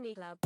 Pony Club.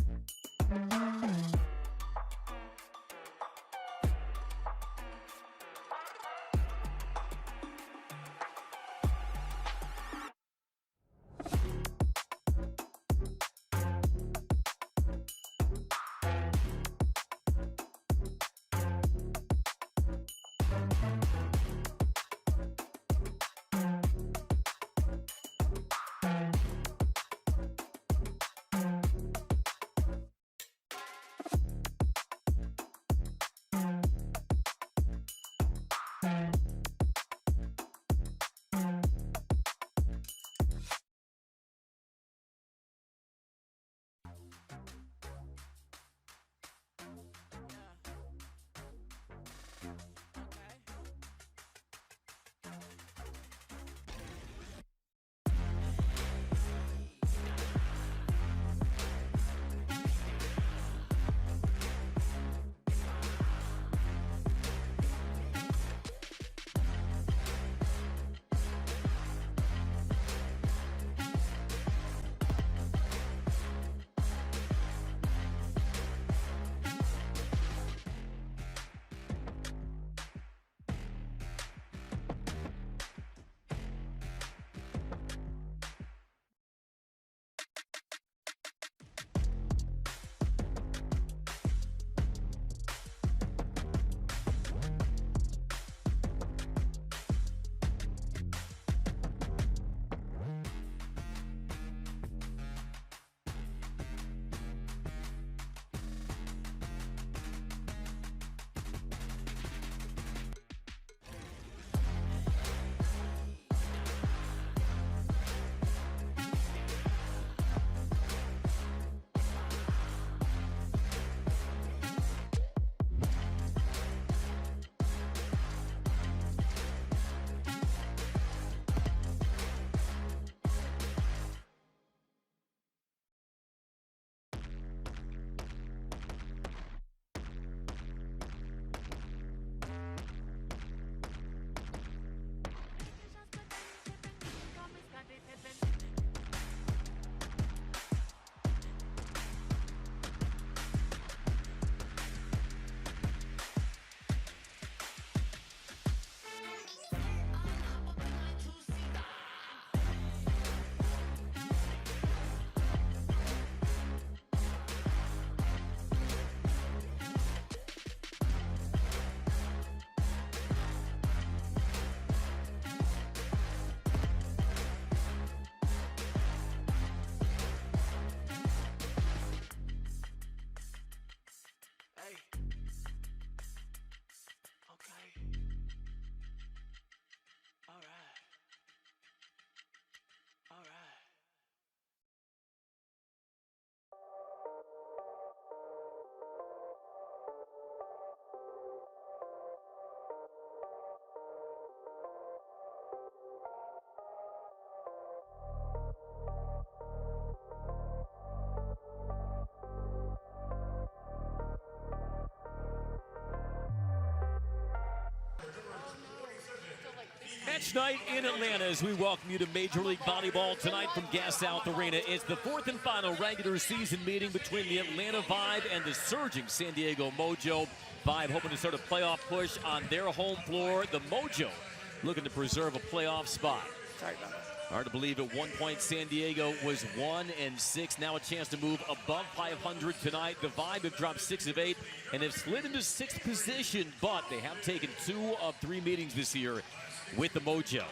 Match night in Atlanta as we welcome you to Major League Volleyball tonight from Gas South Arena. It's the fourth and final regular season meeting between the Atlanta Vibe and the surging San Diego Mojo. Vibe hoping to start a playoff push on their home floor. The Mojo looking to preserve a playoff spot. Sorry about that. Hard to believe at one point San Diego was 1-6. Now a chance to move above 500 tonight. The Vibe have dropped 6 of 8 and have slid into 6th position, but they have taken 2 of 3 meetings this year with the Mojo.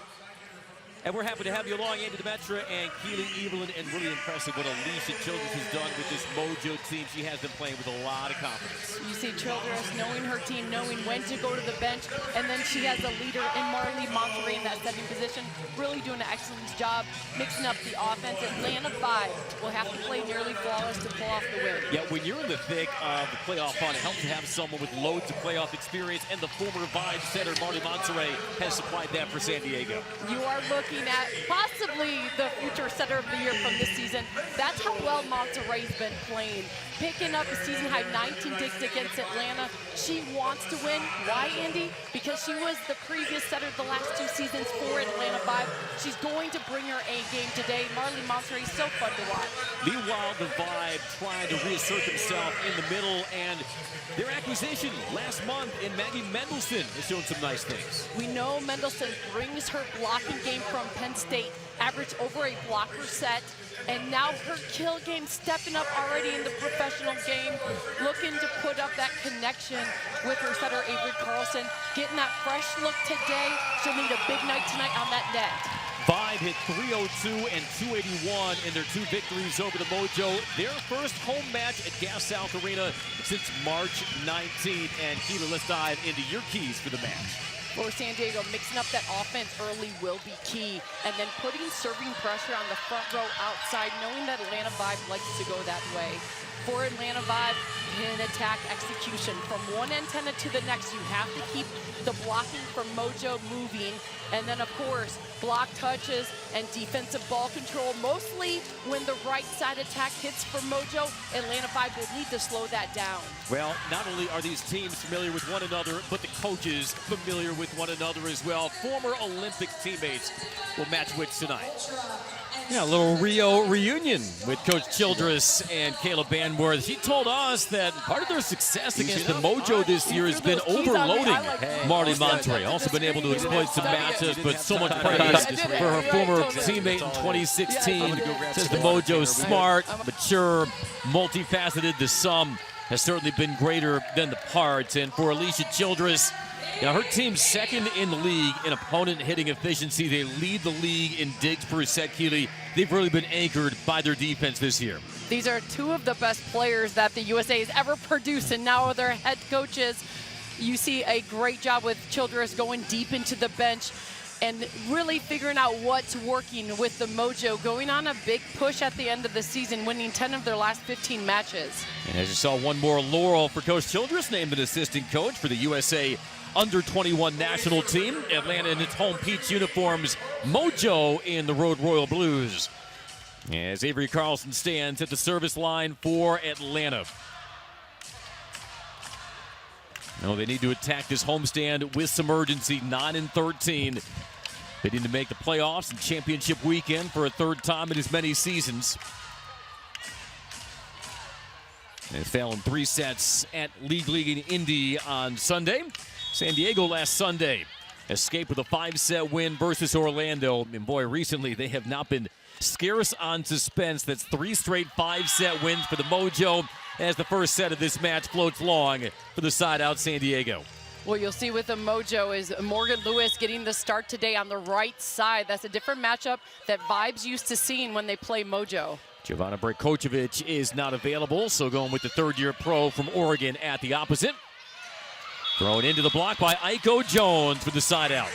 And we're happy to have you along, Andy Demetra and Keely Evelyn, and really impressive what Alicia Childress has done with this Mojo team. She has been playing with a lot of confidence. You see Childress knowing her team, knowing when to go to the bench, and then she has a leader in Marley Monterey in that setting position, really doing an excellent job mixing up the offense. Atlanta 5 will have to play nearly flawless to pull off the win. Yeah, when you're in the thick of the playoff run, it helps to have someone with loads of playoff experience, and the former Vibe center, Marley Monterey, has supplied that for San Diego. You are looking at possibly the future setter of the year from this season. That's how well Monterey's been playing. Picking up a season-high 19 digs against Atlanta. She wants to win. Why, Andy? Because she was the previous setter the last 2 seasons for Atlanta Vibe. She's going to bring her A game today. Marley Monterey is so fun to watch. Meanwhile, the Vibe trying to reassert themselves in the middle, and their acquisition last month in Maggie Mendelson has shown some nice things. We know Mendelson brings her blocking game from Penn State, averaged over a blocker set, and now her kill game stepping up already in the professional game, looking to put up that connection with her setter Avery Carlson, getting that fresh look today. She'll need a big night tonight on that net. Vibe hit 302 and 281 in their 2 victories over the Mojo. Their first home match at Gas South Arena since March 19th. And Keela, let's dive into your keys for the match. For San Diego, mixing up that offense early will be key, and then putting serving pressure on the front row outside, knowing that Atlanta Vibe likes to go that way. For Atlanta Vibe, pin attack execution. From one antenna to the next, you have to keep the blocking from Mojo moving, and then of course, block touches and defensive ball control. Mostly when the right side attack hits for Mojo, Atlanta Vibe will need to slow that down. Well, not only are these teams familiar with one another, but the coaches familiar with one another as well. Former Olympic teammates will match wits tonight. Yeah, a little Rio reunion with Coach Childress and Kayla Banworth. She told us that part of their success against the Mojo this year has been overloading Marley Monterey. Also been able to exploit some matchups, but so much praise for her former teammate in 2016. Says the Mojo's smart, mature, multifaceted. The sum has certainly been greater than the parts. And for Alicia Childress, her team's second in the league in opponent hitting efficiency. They lead the league in digs per set, Keely. They've really been anchored by their defense this year. These are 2 of the best players that the USA has ever produced, and now their head coaches. You see a great job with Childress going deep into the bench and really figuring out what's working with the Mojo, going on a big push at the end of the season, winning 10 of their last 15 matches. And as you saw, one more laurel for Coach Childress, named an assistant coach for the USA Under-21 national team. Atlanta in its home Peach uniforms, Mojo in the Road Royal Blues. As Avery Carlson stands at the service line for Atlanta. No, they need to attack this homestand with some urgency. 9-13. They need to make the playoffs and championship weekend for a 3rd time in as many seasons. They fell in 3 sets at League in Indy on Sunday. San Diego last Sunday escaped with a 5-set win versus Orlando. And boy, recently they have not been scarce on suspense. That's 3 straight 5-set wins for the Mojo as the first set of this match floats long for the side out San Diego. What you'll see with the Mojo is Morgan Lewis getting the start today on the right side. That's a different matchup that Vibe's used to seeing when they play Mojo. Giovanna Brajkovic is not available, so going with the 3rd-year pro from Oregon at the opposite. Thrown into the block by Aiko Jones for the side out.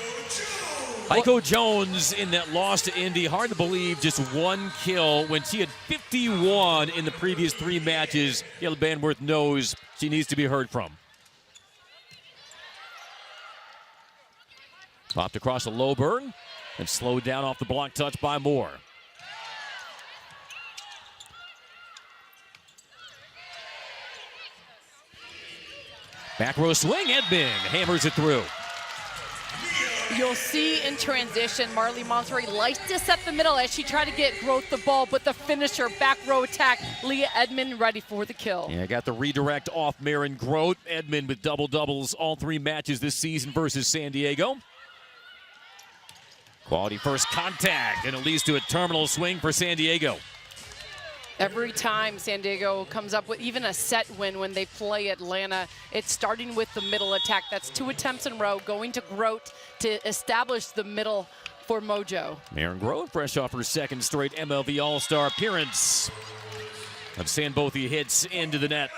Aiko Jones in that loss to Indy. Hard to believe just 1 kill when she had 51 in the previous 3 matches. Kayla Banworth knows she needs to be heard from. Popped across a low burn and slowed down off the block touch by Moore. Back row swing, Edmond hammers it through. You'll see in transition, Marley Monterey likes to set the middle as she tried to get Groth the ball, but the finisher, back row attack, Leah Edmond ready for the kill. Yeah, got the redirect off Marin Groth. Edmond with double-doubles all 3 matches this season versus San Diego. Quality first contact, and it leads to a terminal swing for San Diego. Every time San Diego comes up with even a set win when they play Atlanta, it's starting with the middle attack. That's 2 attempts in a row, going to Grote to establish the middle for Mojo. Erin Grote, fresh off her second straight MLV All-Star appearance. Of Sandbothi hits into the net.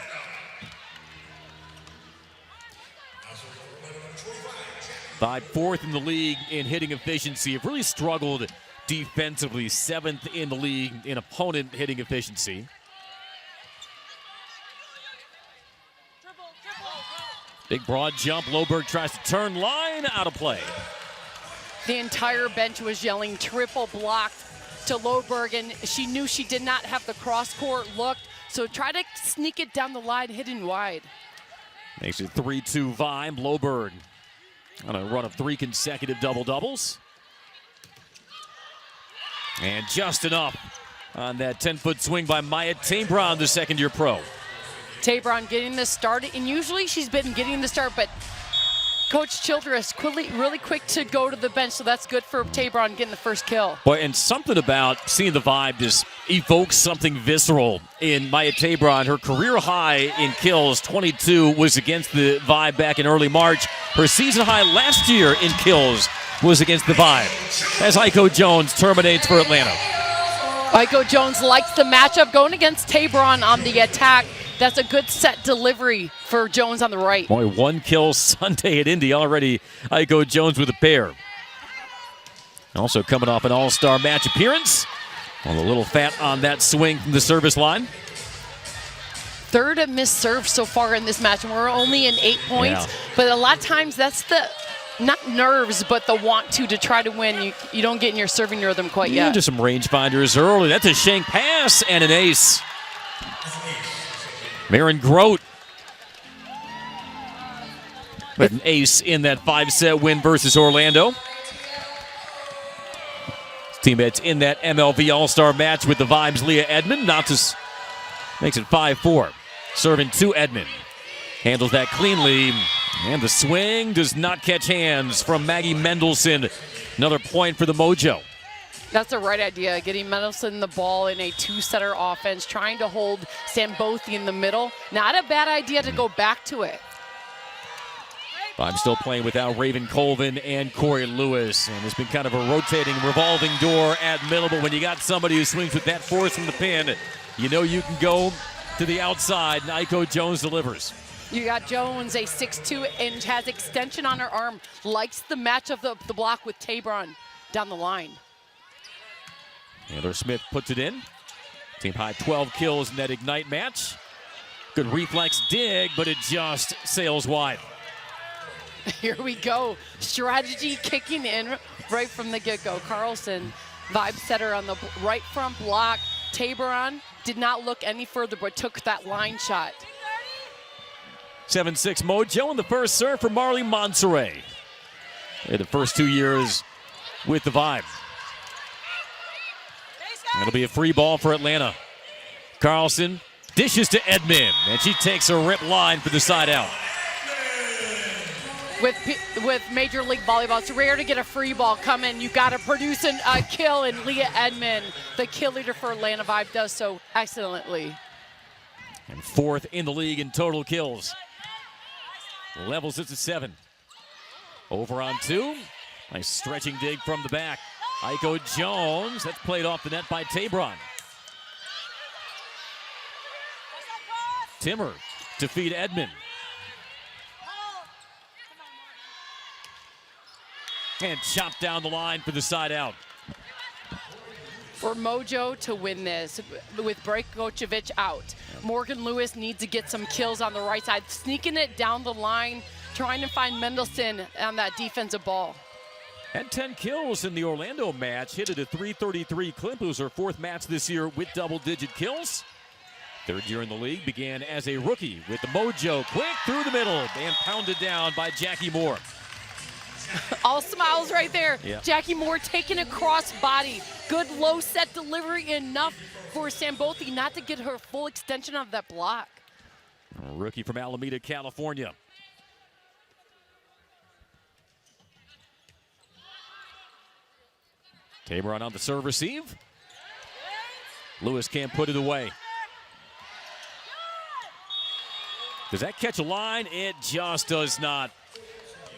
Vibe 4th in the league in hitting efficiency. Have really struggled defensively, 7th in the league in opponent hitting efficiency. Big broad jump. Loberg tries to turn line, out of play. The entire bench was yelling triple blocked to Loberg, and she knew she did not have the cross-court look, so try to sneak it down the line, hidden wide. Makes it 3-2 Vibe. Loberg on a run of 3 consecutive double-doubles. And just enough on that 10-foot swing by Maya Tabron, the second-year pro. Tabron getting the start, and usually she's been getting the start, but Coach Childress really quick to go to the bench, so that's good for Tabron getting the first kill. Boy, and something about seeing the Vibe just evokes something visceral in Maya Tabron. Her career high in kills, 22, was against the Vibe back in early March. Her season high last year in kills was against the Vibe, as Aiko Jones terminates for Atlanta. Aiko Jones likes the matchup, going against Tabron on the attack. That's a good set delivery for Jones on the right. Boy, 1 kill Sunday at Indy already. Aiko Jones with a pair. Also coming off an all-star match appearance. A little fat on that swing from the service line. 3rd missed serve so far in this match, and we're only in 8 points. Yeah. But a lot of times that's the, not nerves, but the want to try to win. You don't get in your serving rhythm quite yet. Just some rangefinders early. That's a shank pass and an ace. Erin Grote with an ace in that 5-set win versus Orlando. His teammates in that MLV All-Star match with the Vibes, Leah Edmond. Nontis makes it 5-4. Serving to Edmond. Handles that cleanly. And the swing does not catch hands from Maggie Mendelson. Another point for the Mojo. That's the right idea, getting Mendelson the ball in a 2-setter offense, trying to hold Sandbothi in the middle. Not a bad idea to go back to it. I'm still playing without Raven Colvin and Corey Lewis, and it's been kind of a rotating, revolving door at middle, but when you got somebody who swings with that force from the pin, you know you can go to the outside, and Aiko Jones delivers. You got Jones, a 6'2", and has extension on her arm, likes the match of the block with Tabron down the line. Taylor Smith puts it in. Team high 12 kills in that Ignite match. Good reflex dig, but it just sails wide. Here we go. Strategy kicking in right from the get-go. Carlson, Vibe setter on the right front block. Tabron did not look any further, but took that line shot. 7-6 Mojo in the first serve for Marley Monserrat. In the first 2 years with the Vibe. It'll be a free ball for Atlanta. Carlson dishes to Edmond, and she takes a rip line for the side out. With Major League Volleyball, it's rare to get a free ball come in. You got to produce a kill, and Leah Edmond, the kill leader for Atlanta Vibe, does so excellently. And 4th in the league in total kills. Levels it to 7. Over on 2. Nice stretching dig from the back. Aiko Jones, that's played off the net by Tabron. Timmer to feed Edmond. And chopped down the line for the side out. For Mojo to win this, with Brajkovic out, Morgan Lewis needs to get some kills on the right side, sneaking it down the line, trying to find Mendelson on that defensive ball. Had 10 kills in the Orlando match, hit at a 333 clip. It was her 4th match this year with double-digit kills. 3rd year in the league, began as a rookie with the Mojo. Quick through the middle and pounded down by Jackie Moore. All smiles right there. Yeah. Jackie Moore taking a cross body. Good low set delivery, enough for Sandbothi not to get her full extension of that block. A rookie from Alameda, California. Tabor on the serve receive. Lewis can't put it away. Does that catch a line? It just does not.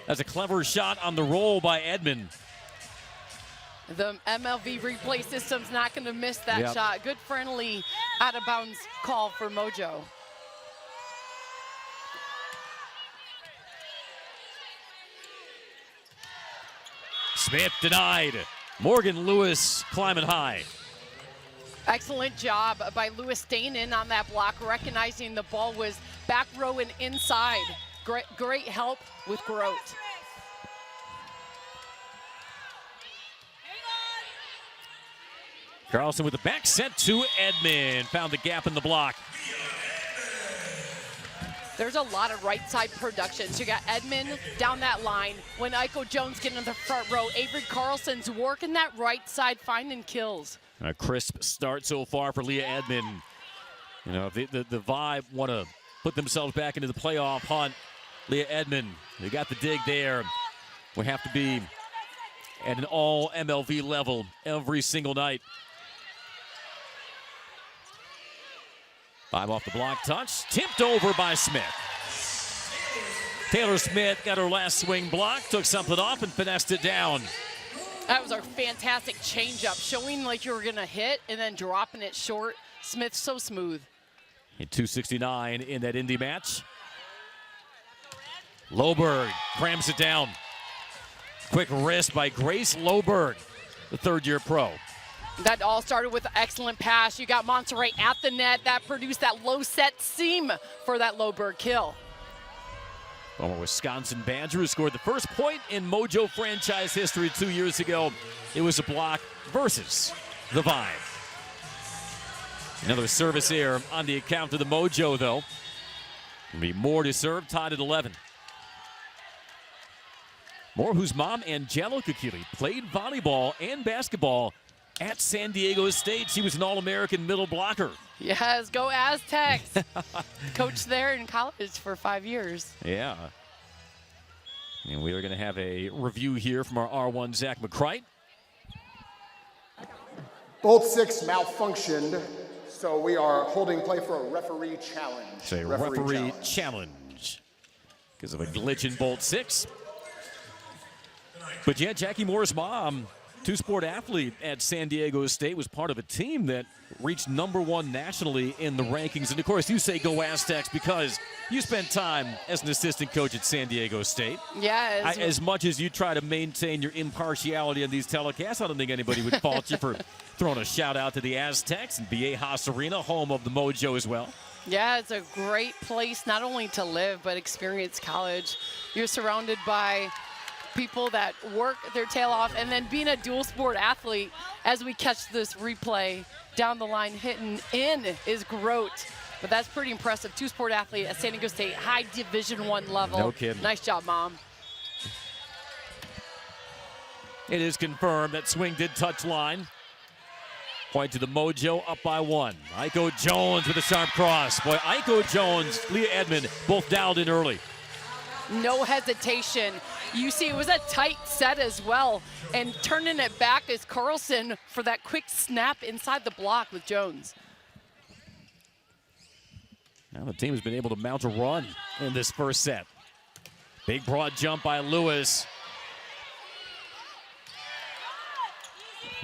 That's a clever shot on the roll by Edmond. The MLV replay system's not going to miss that shot. Good friendly out of bounds call for Mojo. Smith denied. Morgan Lewis climbing high. Excellent job by Lewis staying in on that block, recognizing the ball was back row and inside. Great help with Grote. Carlson with the back set to Edmond. Found the gap in the block. There's a lot of right side productions. You got Edmond down that line. When Iko Jones getting in the front row, Avery Carlson's working that right side, finding kills. A crisp start so far for Leah Edmond. You know, the Vibe want to put themselves back into the playoff hunt. Leah Edmond, they got the dig there. We have to be at an all MLV level every single night. Five off the block touch, tipped over by Smith. Taylor Smith got her last swing block, took something off and finessed it down. That was a fantastic changeup, showing like you were gonna hit and then dropping it short. Smith's so smooth. Hit 269 in that Indy match. Loberg crams it down. Quick wrist by Grace Loberg, the third-year pro. That all started with an excellent pass. You got Monterey at the net. That produced that low set seam for that Loberg kill. Former Wisconsin Badger who scored the first point in Mojo franchise history 2 years ago. It was a block versus the Vibe. Another service error on the account of the Mojo, though. There'll be more to serve, tied at 11. Moore, whose mom, Angelica Keeley, played volleyball and basketball at San Diego State. She was an All-American middle blocker. Yes, go Aztecs. Coached there in college for 5 years. Yeah. And we are going to have a review here from our R1, Zach McCright. Bolt 6 malfunctioned, so we are holding play for a referee challenge. It's a referee challenge because of a glitch in Bolt 6. But yeah, Jackie Moore's mom, two-sport athlete at San Diego State, was part of a team that reached #1 nationally in the rankings. And of course, you say go Aztecs because you spent time as an assistant coach at San Diego State. Yeah. As much as you try to maintain your impartiality on these telecasts, I don't think anybody would fault you for throwing a shout out to the Aztecs and Viejas Arena, home of the Mojo as well. Yeah, it's a great place not only to live but experience college. You're surrounded by people that work their tail off, and then being a dual sport athlete, as we catch this replay down the line, hitting in is Grote. But that's pretty impressive. Two-sport athlete at San Diego State, high Division I level. No kidding. Nice job, Mom. It is confirmed that swing did touch line. Point to the Mojo, up by 1. Iko Jones with a sharp cross. Boy, Iko Jones, Leah Edmond, both dialed in early. No hesitation. You see, it was a tight set as well. And turning it back is Carlson for that quick snap inside the block with Jones. Now the team has been able to mount a run in this first set. Big broad jump by Lewis.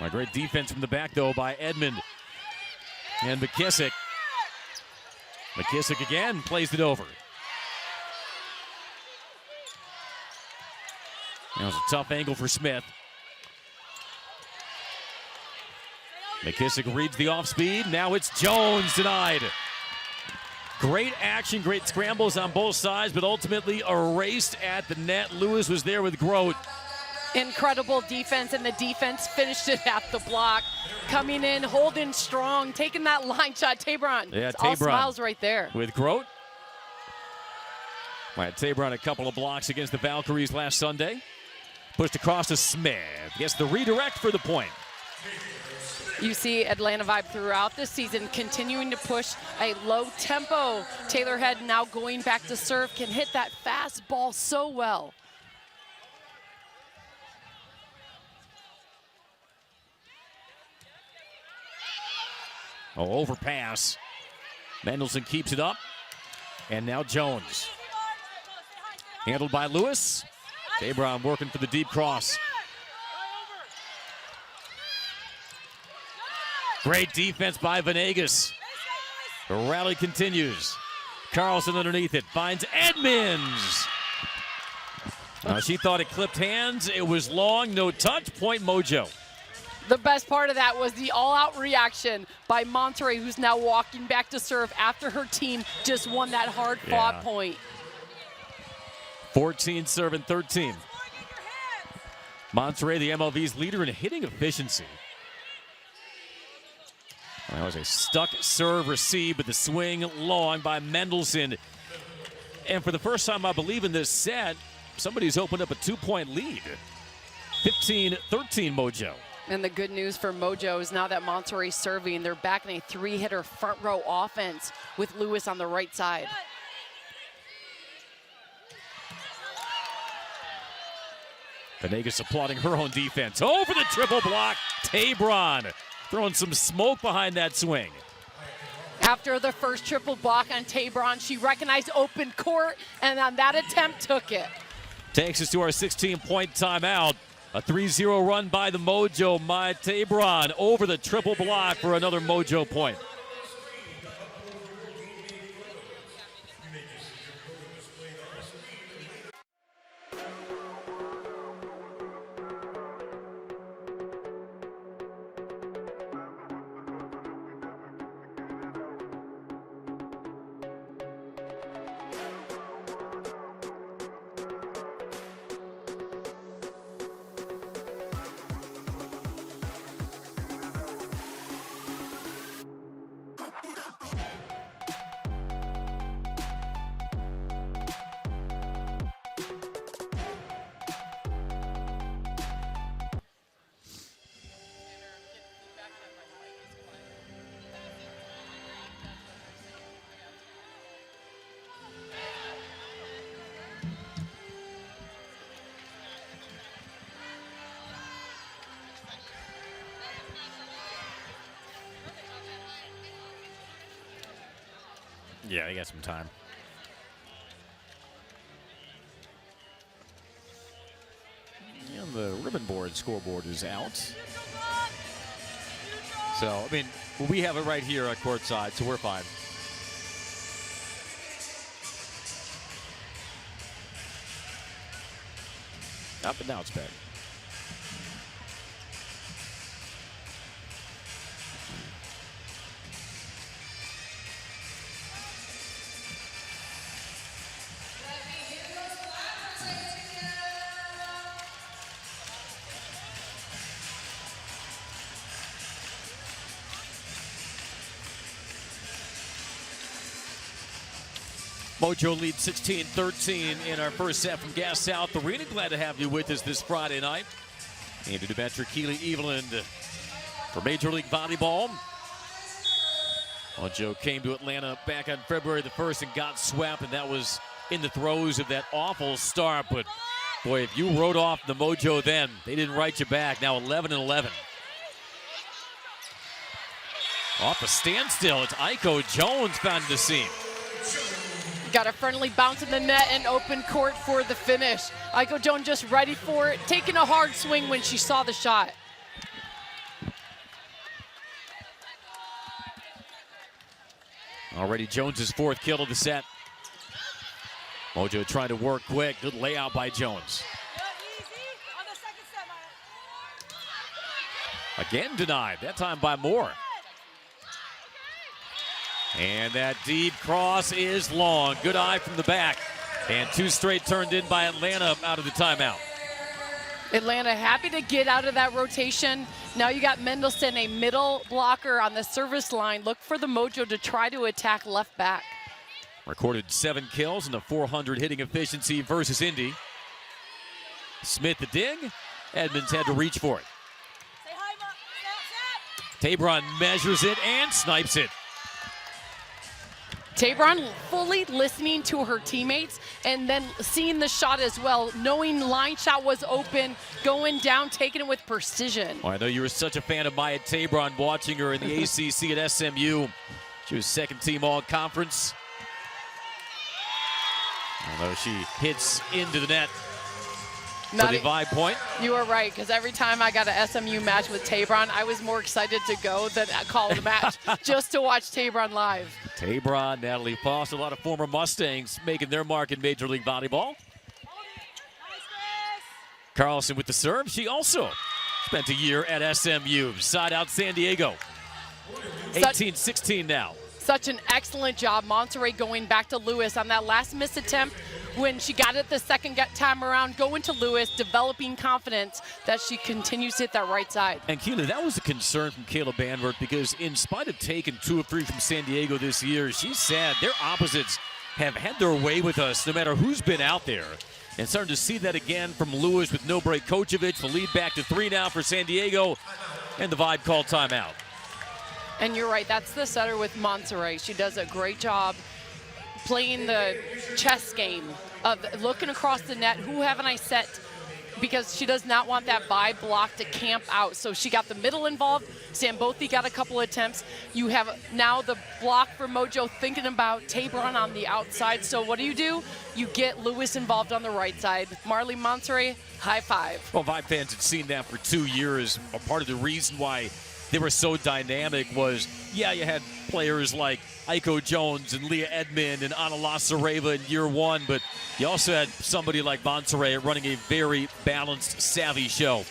My great defense from the back, though, by Edmond. And McKissick. McKissick again plays it over. That was a tough angle for Smith. McKissick reads the off speed. Now it's Jones denied. Great action, great scrambles on both sides, but ultimately erased at the net. Lewis was there with Grote. Incredible defense, and the defense finished it at the block. Coming in, holding strong, taking that line shot. Tabron. Yeah, Tabron. All smiles right there. With Grote. Tabron a couple of blocks against the Valkyries last Sunday. Pushed across to Smith. Gets the redirect for the point. You see Atlanta Vibe throughout the season continuing to push a low tempo. Taylor Head now going back to serve, can hit that fast ball so well. Oh, overpass. Mendelson keeps it up. And now Jones. Handled by Lewis. Tabron working for the deep cross. Great defense by Venegas. The rally continues. Carlson underneath it. Finds Edmonds. She thought it clipped hands. It was long. No touch. Point Mojo. The best part of that was the all-out reaction by Monterey, who's now walking back to serve after her team just won that hard-fought point. 14 serving 13. Monterey, the MLV's leader in hitting efficiency. That was a stuck serve receive, but the swing long by Mendelson. And for the first time, I believe, in this set, somebody's opened up a 2-point lead. 15-13 Mojo. And the good news for Mojo is now that Monterey's serving, they're back in a 3-hitter front row offense with Lewis on the right side. Venegas applauding her own defense. Over the triple block. Tabron throwing some smoke behind that swing. After the first triple block on Tabron, she recognized open court, and on that attempt took it. Takes us to our 16-point timeout. A 3-0 run by the Mojo. Tabron over the triple block for another Mojo point. Yeah, they got some time. And the ribbon board scoreboard is out. So, I mean, we have it right here at courtside, so we're fine. Up and now it's back. Mojo leads 16-13 in our first set from Gas South Arena. Glad to have you with us this Friday night. Andy DeMetric, Keely Eveland for Major League Volleyball. Mojo came to Atlanta back on February the 1st and got swept, and that was in the throes of that awful start. But, boy, if you wrote off the Mojo then, they didn't write you back. Now 11-11. Off a standstill, it's Aiko Jones found the scene. Got a friendly bounce in the net and open court for the finish. Aiko Jones just ready for it, taking a hard swing when she saw the shot. Already Jones's fourth kill of the set. Mojo trying to work quick. Good layout by Jones. Again denied, that time by Moore. And that deep cross is long. Good eye from the back. And two straight turned in by Atlanta out of the timeout. Atlanta happy to get out of that rotation. Now you got Mendelson, a middle blocker on the service line. Look for the Mojo to try to attack left back. Recorded 7 kills and a 400 hitting efficiency versus Indy. Smith the dig. Edmonds had to reach for it. Tabron measures it and snipes it. Tabron fully listening to her teammates and then seeing the shot as well, knowing line shot was open, going down, taking it with precision. Well, I know you were such a fan of Maya Tabron, watching her in the ACC at SMU. She was second team all-conference. Although she hits into the net for the Vibe point. You were right, because every time I got an SMU match with Tabron, I was more excited to go than call the match just to watch Tabron live. Tabron, Natalie Foss, a lot of former Mustangs making their mark in Major League Volleyball. Carlson with the serve. She also spent a year at SMU. Side out San Diego. 18-16 now. Such an excellent job. Monterey going back to Lewis on that last miss attempt when she got it the second time around, going to Lewis, developing confidence that she continues to hit that right side. And Keela, that was a concern from Kayla Banvert, because in spite of taking 2 of 3 from San Diego this year, she said their opposites have had their way with us no matter who's been out there. And starting to see that again from Lewis with no break. Kocevic, the lead back to 3 now for San Diego, and the Vibe called timeout. And you're right, that's the setter with Monterey. She does a great job playing the chess game of looking across the net, who haven't I set, because she does not want that Vibe block to camp out. So she got the middle involved. Sambothi got a couple attempts. You have now the block for Mojo thinking about Tabron on the outside. So what do? You get Lewis involved on the right side. Marley Monterey, high five. Well, Vibe fans had seen that for 2 years. A part of the reason why they were so dynamic was, you had players like Aiko Jones and Leah Edmond and Ana Lasareva in year 1, but you also had somebody like Monterey running a very balanced, savvy show.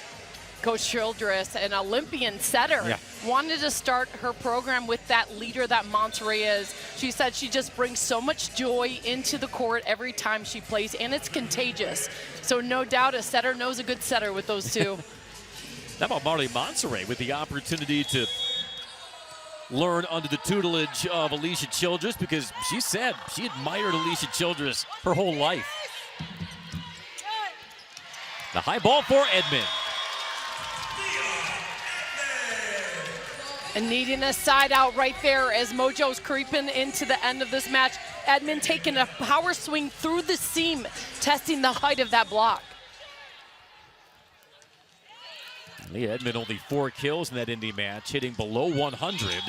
Coach Childress, an Olympian setter, wanted to start her program with that leader that Monterey is. She said she just brings so much joy into the court every time she plays, and it's contagious. So no doubt a setter knows a good setter with those two. How about Marley Monterey with the opportunity to learn under the tutelage of Alicia Childress, because she said she admired Alicia Childress her whole life. The high ball for Edmond. And needing a side out right there as Mojo's creeping into the end of this match. Edmond taking a power swing through the seam, testing the height of that block. Leah Edmond only 4 kills in that Indy match, hitting below 100.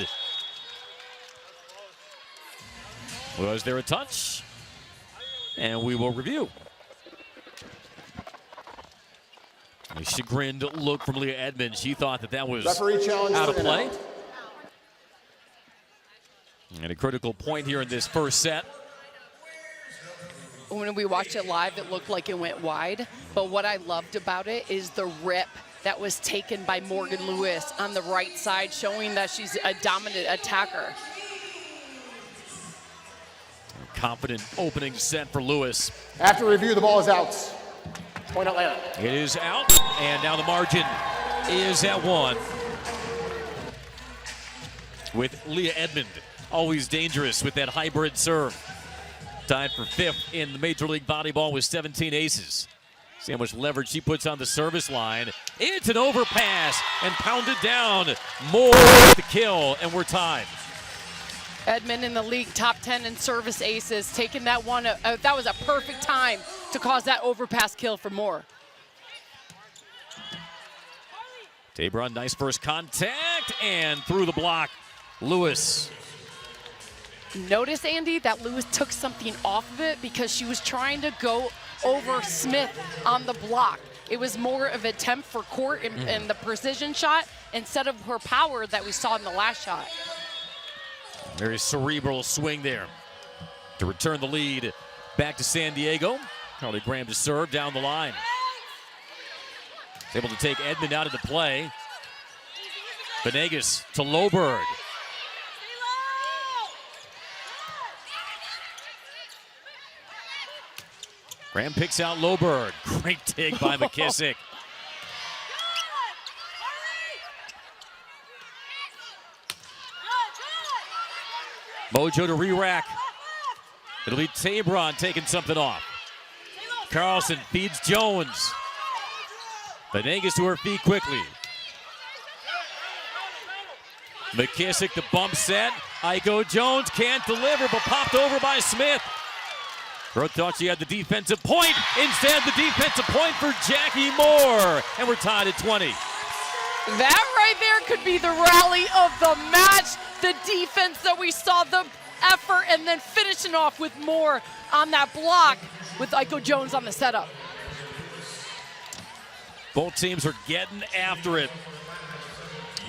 Was there a touch? And we will review. A chagrined look from Leah Edmond. She thought that was out of play. And a critical point here in this first set. When we watched it live, it looked like it went wide. But what I loved about it is the rip that was taken by Morgan Lewis on the right side, showing that she's a dominant attacker. Confident opening set for Lewis. After review, the ball is out. Point Atlanta. It is out, and now the margin is at 1. With Leah Edmond, always dangerous with that hybrid serve. Tied for 5th in the Major League Volleyball with 17 aces. See how much leverage she puts on the service line. It's an overpass and pounded down. Moore with the kill, and we're tied. Edmond in the league top 10 in service aces, taking that one. That was a perfect time to cause that overpass kill for Moore. Tabron, nice first contact, and through the block, Lewis. Notice, Andy, that Lewis took something off of it because she was trying to go over Smith on the block. It was more of an attempt for court and the precision shot instead of her power that we saw in the last shot. Very cerebral swing there to return the lead back to San Diego. Carly Graham to serve down the line. He's able to take Edmond out of the play. Venegas to Loberg. Graham picks out Loberg. Great dig by McKissick. Mojo to re-rack. It'll be Tabron taking something off. Carlson feeds Jones. Venegas to her feet quickly. McKissick, the bump set. Aiko Jones can't deliver, but popped over by Smith. Grote thought she had the defensive point. Instead, the defensive point for Jackie Moore. And we're tied at 20. That right there could be the rally of the match. The defense that we saw, the effort, and then finishing off with Moore on that block with Aiko Jones on the setup. Both teams are getting after it.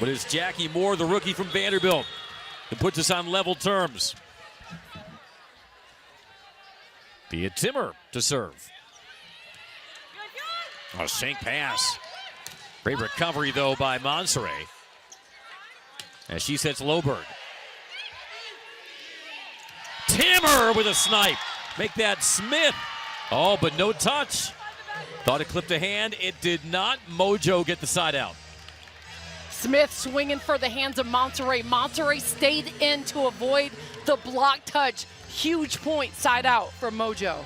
But it's Jackie Moore, the rookie from Vanderbilt, that puts us on level terms. Be it Timmer to serve. A sink pass. Great recovery, though, by Monserrat. As she sets Loberg. Timmer with a snipe. Make that Smith. Oh, but no touch. Thought it clipped a hand. It did not. Mojo get the side out. Smith swinging for the hands of Monterey. Monterey stayed in to avoid the block touch. Huge point side out for Mojo.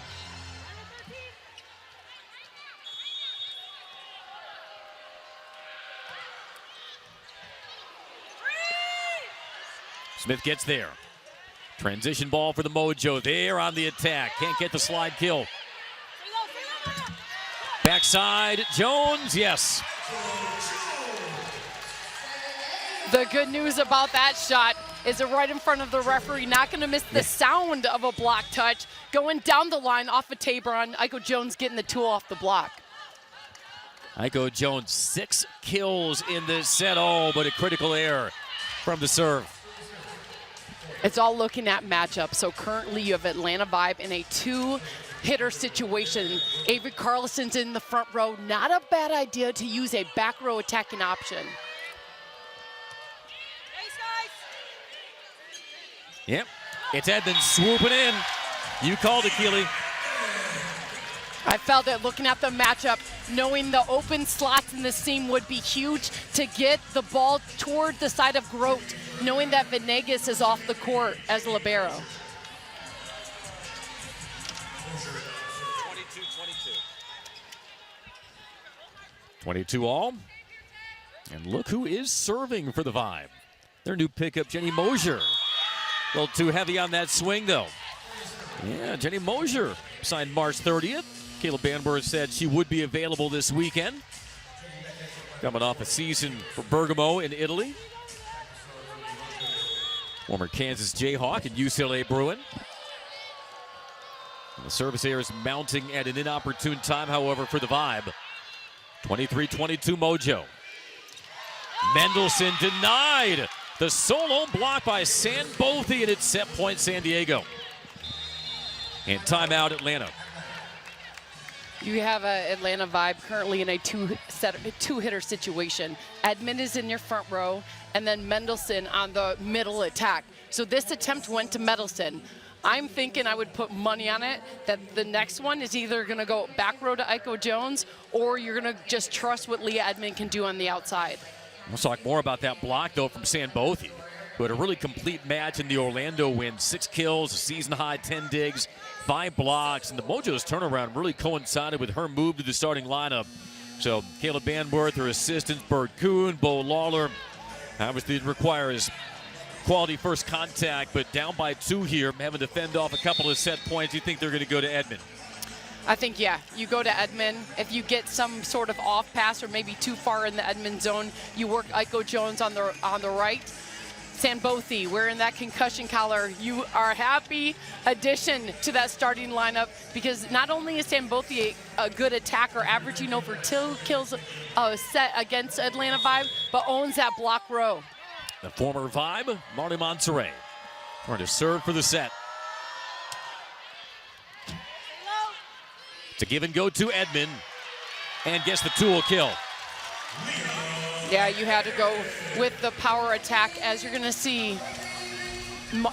Smith gets there. Transition ball for the Mojo. There on the attack. Can't get the slide kill. Backside, Jones, yes. The good news about that shot is it right in front of the referee. Not going to miss the sound of a block touch. Going down the line off of Tabron. Aiko Jones getting the tool off the block. Aiko Jones, 6 kills in this set. Oh, but a critical error from the serve. It's all looking at matchup. So currently you have Atlanta Vibe in a 2-hitter situation. Avery Carlson's in the front row. Not a bad idea to use a back row attacking option. Yep, it's Edmonds swooping in. You called it, Keely. I felt it looking at the matchup, knowing the open slots in this team would be huge to get the ball toward the side of Grote, knowing that Venegas is off the court as libero. 22 all. And look who is serving for the Vibe. Their new pickup, Jenny Mosier. A little too heavy on that swing, though. Yeah, Jenny Mosier signed March 30th. Caleb Banberg said she would be available this weekend. Coming off a season for Bergamo in Italy. Former Kansas Jayhawk and UCLA Bruin. And the service error is mounting at an inopportune time, however, for the Vibe. 23-22 Mojo. Mendelson denied. The solo block by San Bothi, and it's set point San Diego. And timeout Atlanta. You have an Atlanta Vibe currently in a two-hitter situation. Edmond is in your front row, and then Mendelson on the middle attack. So this attempt went to Mendelson. I'm thinking I would put money on it that the next one is either going to go back row to Aiko Jones, or you're going to just trust what Leah Edmond can do on the outside. We'll talk more about that block, though, from San Bothi, who had a really complete match in the Orlando win. 6 kills, a season-high 10 digs, 5 blocks, and the Mojo's turnaround really coincided with her move to the starting lineup. So Caleb Banworth, her assistants, Bert Kuhn, Bo Lawler, obviously it requires quality first contact, but down by 2 here, having to fend off a couple of set points. You think they're going to go to Edmond? I think, yeah, you go to Edmond. If you get some sort of off pass or maybe too far in the Edmond zone, you work Aiko Jones on the right. San Bothi wearing that concussion collar. You are a happy addition to that starting lineup because not only is San Bothi a good attacker, averaging over 2 kills a set against Atlanta Vibe, but owns that block row. The former Vibe, Marty Monserrat, trying to serve for the set. To give and go to Edmond, and gets the tool kill. Yeah, you had to go with the power attack, as you're going to see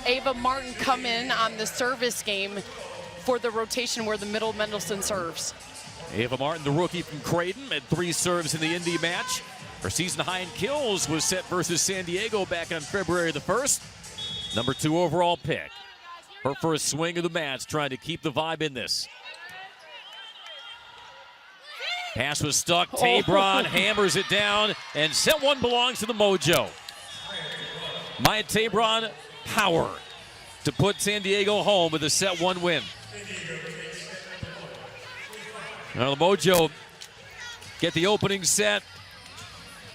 Ava Martin come in on the service game for the rotation where the middle Mendelson serves. Ava Martin, the rookie from Creighton, had 3 serves in the Indy match. Her season high in kills was set versus San Diego back on February the 1st. Number 2 overall pick. Her first swing of the match, trying to keep the Vibe in this. Pass was stuck. Tabron hammers it down, and set 1 belongs to the Mojo. Maya Tabron, power to put San Diego home with a set 1 win. Now the Mojo get the opening set.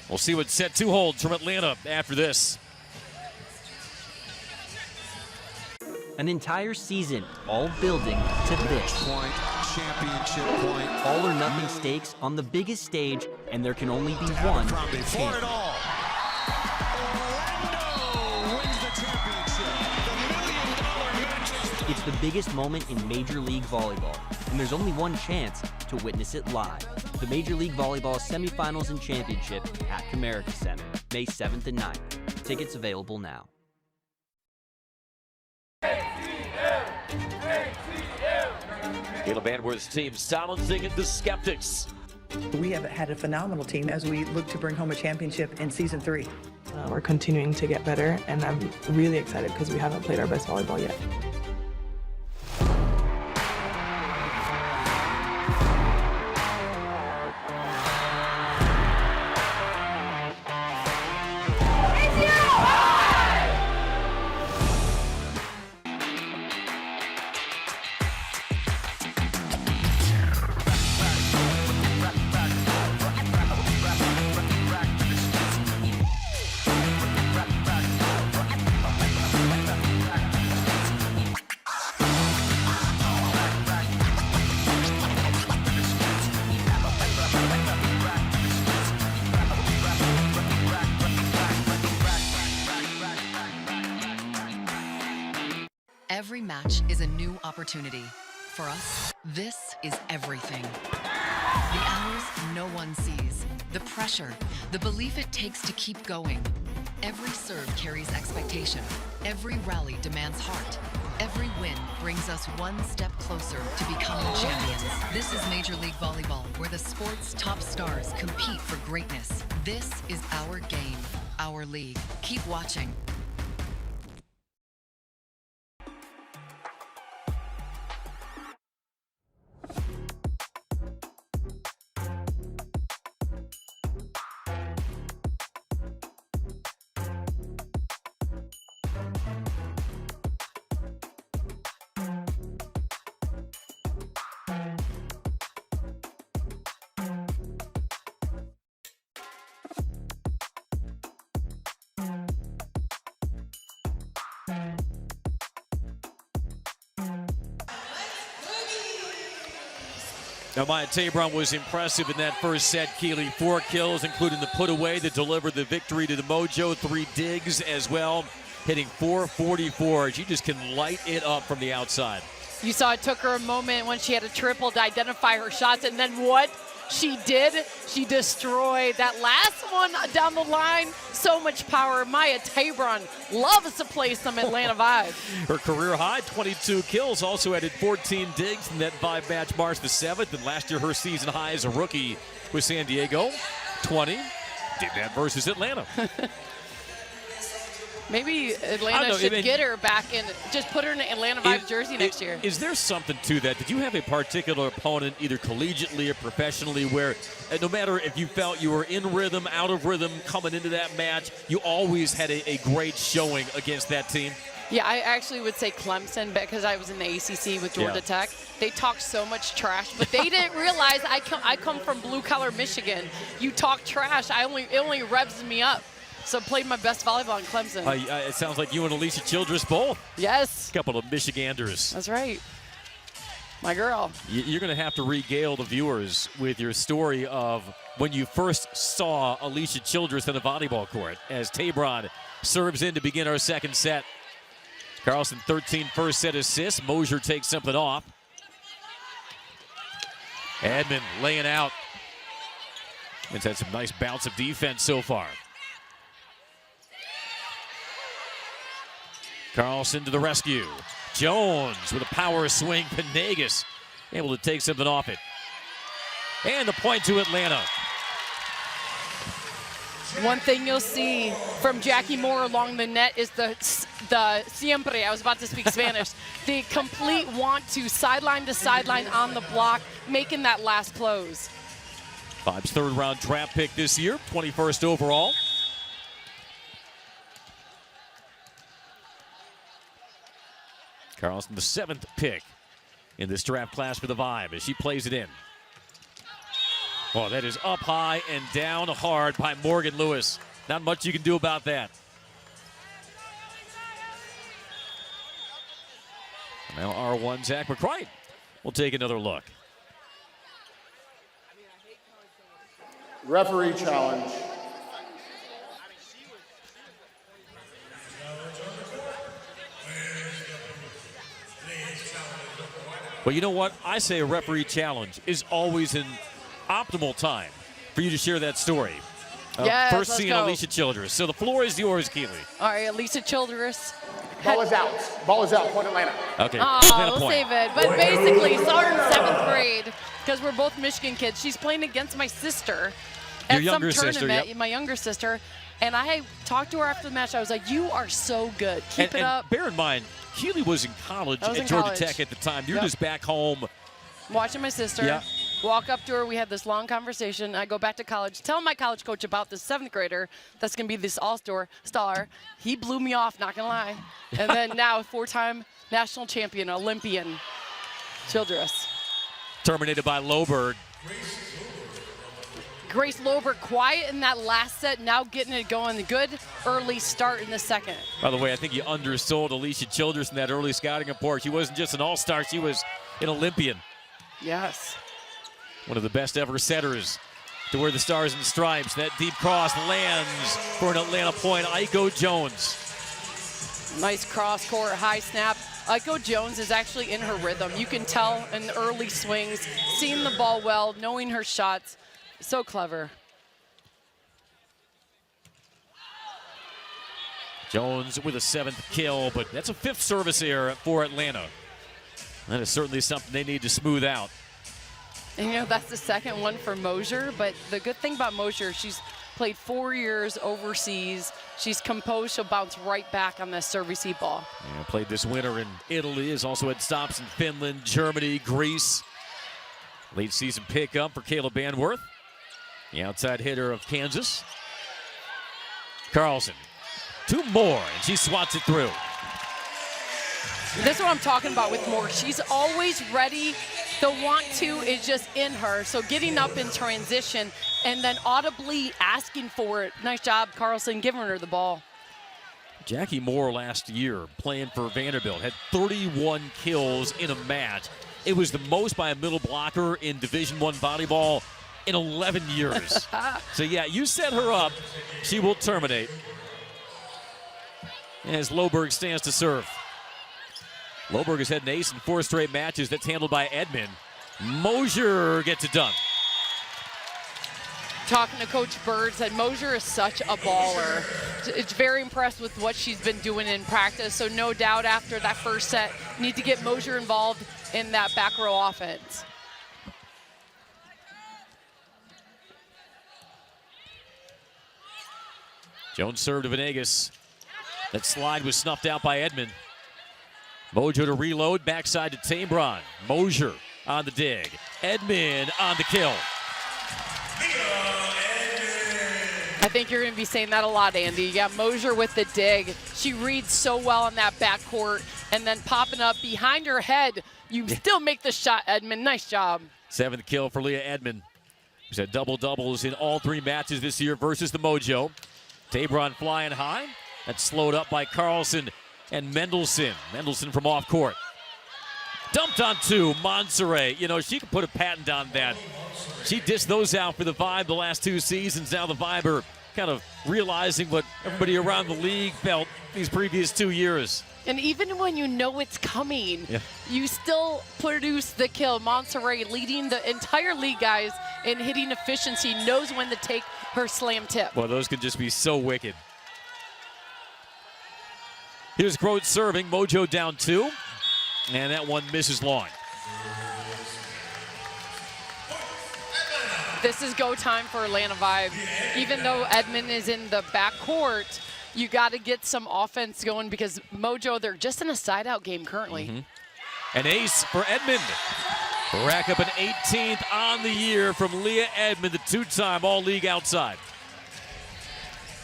We'll see what set 2 holds from Atlanta after this. An entire season, all building to this. Point, championship point. All or nothing stakes on the biggest stage, and there can only be one For it all. Orlando wins the championship. The $1 million match. It's the biggest moment in Major League Volleyball, and there's only one chance to witness it live. The Major League Volleyball semifinals and championship at Comerica Center, May 7th and 9th. Tickets available now. Caleb Anworth's team silencing the skeptics. We have had a phenomenal team as we look to bring home a championship in season 3. We're continuing to get better, and I'm really excited because we haven't played our best volleyball yet. Every match is a new opportunity. For us, this is everything. The hours no one sees, the pressure, the belief it takes to keep going. Every serve carries expectation. Every rally demands heart. Every win brings us one step closer to becoming champions. This is Major League Volleyball, where the sport's top stars compete for greatness. This is our game, our league. Keep watching. Now, Maya Tabron was impressive in that first set. Keeley, 4 kills, including the put away that delivered the victory to the Mojo. 3 digs as well, hitting .444. She just can light it up from the outside. You saw it took her a moment when she had a triple to identify her shots, and then what she did, she destroyed that last one down the line. So much power. Maya Tabron loves to play some Atlanta vibe. Her career high, 22 kills, also added 14 digs in that 5-match March the 7th. And last year, her season high as a rookie with San Diego, 20. Did that versus Atlanta. Maybe Atlanta should get her back in, just put her in an Atlanta Vibe jersey next year. Is there something to that? Did you have a particular opponent, either collegiately or professionally, where no matter if you felt you were in rhythm, out of rhythm, coming into that match, you always had a great showing against that team? Yeah, I actually would say Clemson because I was in the ACC with Georgia Tech. They talk so much trash, but they didn't realize I come from blue-collar Michigan. You talk trash, it only revs me up. So played my best volleyball in Clemson. It sounds like you and Alicia Childress both. Yes. A couple of Michiganders. That's right. My girl. You're going to have to regale the viewers with your story of when you first saw Alicia Childress in a volleyball court as Tabron serves in to begin our second set. Carlson, 13 first set assists. Mosier takes something off. Edmond laying out. It's had some nice bouts of defense so far. Carlson to the rescue. Jones with a power swing. Panegas able to take something off it. And the point to Atlanta. One thing you'll see from Jackie Moore along the net is the siempre, I was about to speak Spanish, the complete want to sideline on the block, making that last close. Vibe's third-round draft pick this year, 21st overall. Carlson, the 7th pick in this draft class for the Vibe as she plays it in. Oh, that is up high and down hard by Morgan Lewis. Not much you can do about that. Now R1 Zach McCright will take another look. Referee challenge. Well, you know what? I say a referee challenge is always an optimal time for you to share that story. Yes, first let's seeing go. Alicia Childress. So the floor is yours, Keely. All right, Alicia Childress. Ball is out. Ball is out. Point Atlanta. Okay. Oh, Atlanta we'll point. save it. But basically, saw her in 7th grade because we're both Michigan kids. She's playing against my sister at Your younger some sister, tournament. yep. My younger sister. And I talked to her after the match. I was like, you are so good. Keep it and up. Bear in mind, Keely was in college I was at in Georgia college. Tech at the time. You're Yep. just back home. Watching my sister. Yeah. Walk up to her. We had this long conversation. I go back to college, tell my college coach about this 7th grader that's going to be this all-star. He blew me off, not going to lie. And then now 4-time national champion, Olympian, Childress. Terminated by Loberg. Grace Lober quiet in that last set, now getting it going. Good early start in the second. By the way, I think you undersold Alicia Childress in that early scouting report. She wasn't just an all-star, she was an Olympian. Yes. One of the best ever setters to wear the stars and stripes. That deep cross lands for an Atlanta point. Aiko Jones. Nice cross-court high snap. Aiko Jones is actually in her rhythm. You can tell in the early swings, seeing the ball well, knowing her shots. So clever. Jones with a 7th kill, but that's a 5th service error for Atlanta. That is certainly something they need to smooth out. And you know, that's the second one for Mosier, but the good thing about Mosier, she's played 4 years overseas. She's composed, she'll bounce right back on that service ball. Yeah, played this winter in Italy, has also had stops in Finland, Germany, Greece. Late season pickup for Caleb Banworth, the outside hitter of Kansas. Carlson, 2 more, and she swats it through. This is what I'm talking about with Moore. She's always ready. The want to is just in her. So getting up in transition and then audibly asking for it. Nice job, Carlson, giving her the ball. Jackie Moore last year playing for Vanderbilt had 31 kills in a match. It was the most by a middle blocker in Division I volleyball in 11 years. So yeah, you set her up, she will terminate. As Loberg stands to serve. Loberg has had an ace in 4 straight matches. That's handled by Edmond. Mosier gets it done. Talking to Coach Bird, said Mosier is such a baller. It's very impressed with what she's been doing in practice. So no doubt after that first set, need to get Mosier involved in that back row offense. Jones served to Venegas. That slide was snuffed out by Edmond. Mojo to reload, backside to Tambron. Mosier on the dig. Edmond on the kill. I think you're going to be saying that a lot, Andy. You got Mosier with the dig. She reads so well on that backcourt, and then popping up behind her head. You still make the shot, Edmond. Nice job. 7th kill for Leah Edmond, who's had double-doubles in all 3 matches this year versus the Mojo. Tabron flying high. That's slowed up by Carlson and Mendelson. Mendelson from off court. Dumped on 2, Monserrat. You know, she could put a patent on that. She dished those out for the Vibe the last 2 seasons. Now the Vibe are kind of realizing what everybody around the league felt these previous 2 years. And even when you know it's coming, you still produce the kill. Monserrat leading the entire league, guys, in hitting efficiency, knows when to take her slam tip. Well, those could just be so wicked. Here's Grote serving. Mojo down 2. And that one misses long. This is go time for Atlanta Vibe. Even though Edmond is in the backcourt, you got to get some offense going because Mojo, they're just in a side-out game currently. An ace for Edmond. Rack up an 18th on the year from Leah Edmond, the 2-time All-League outside.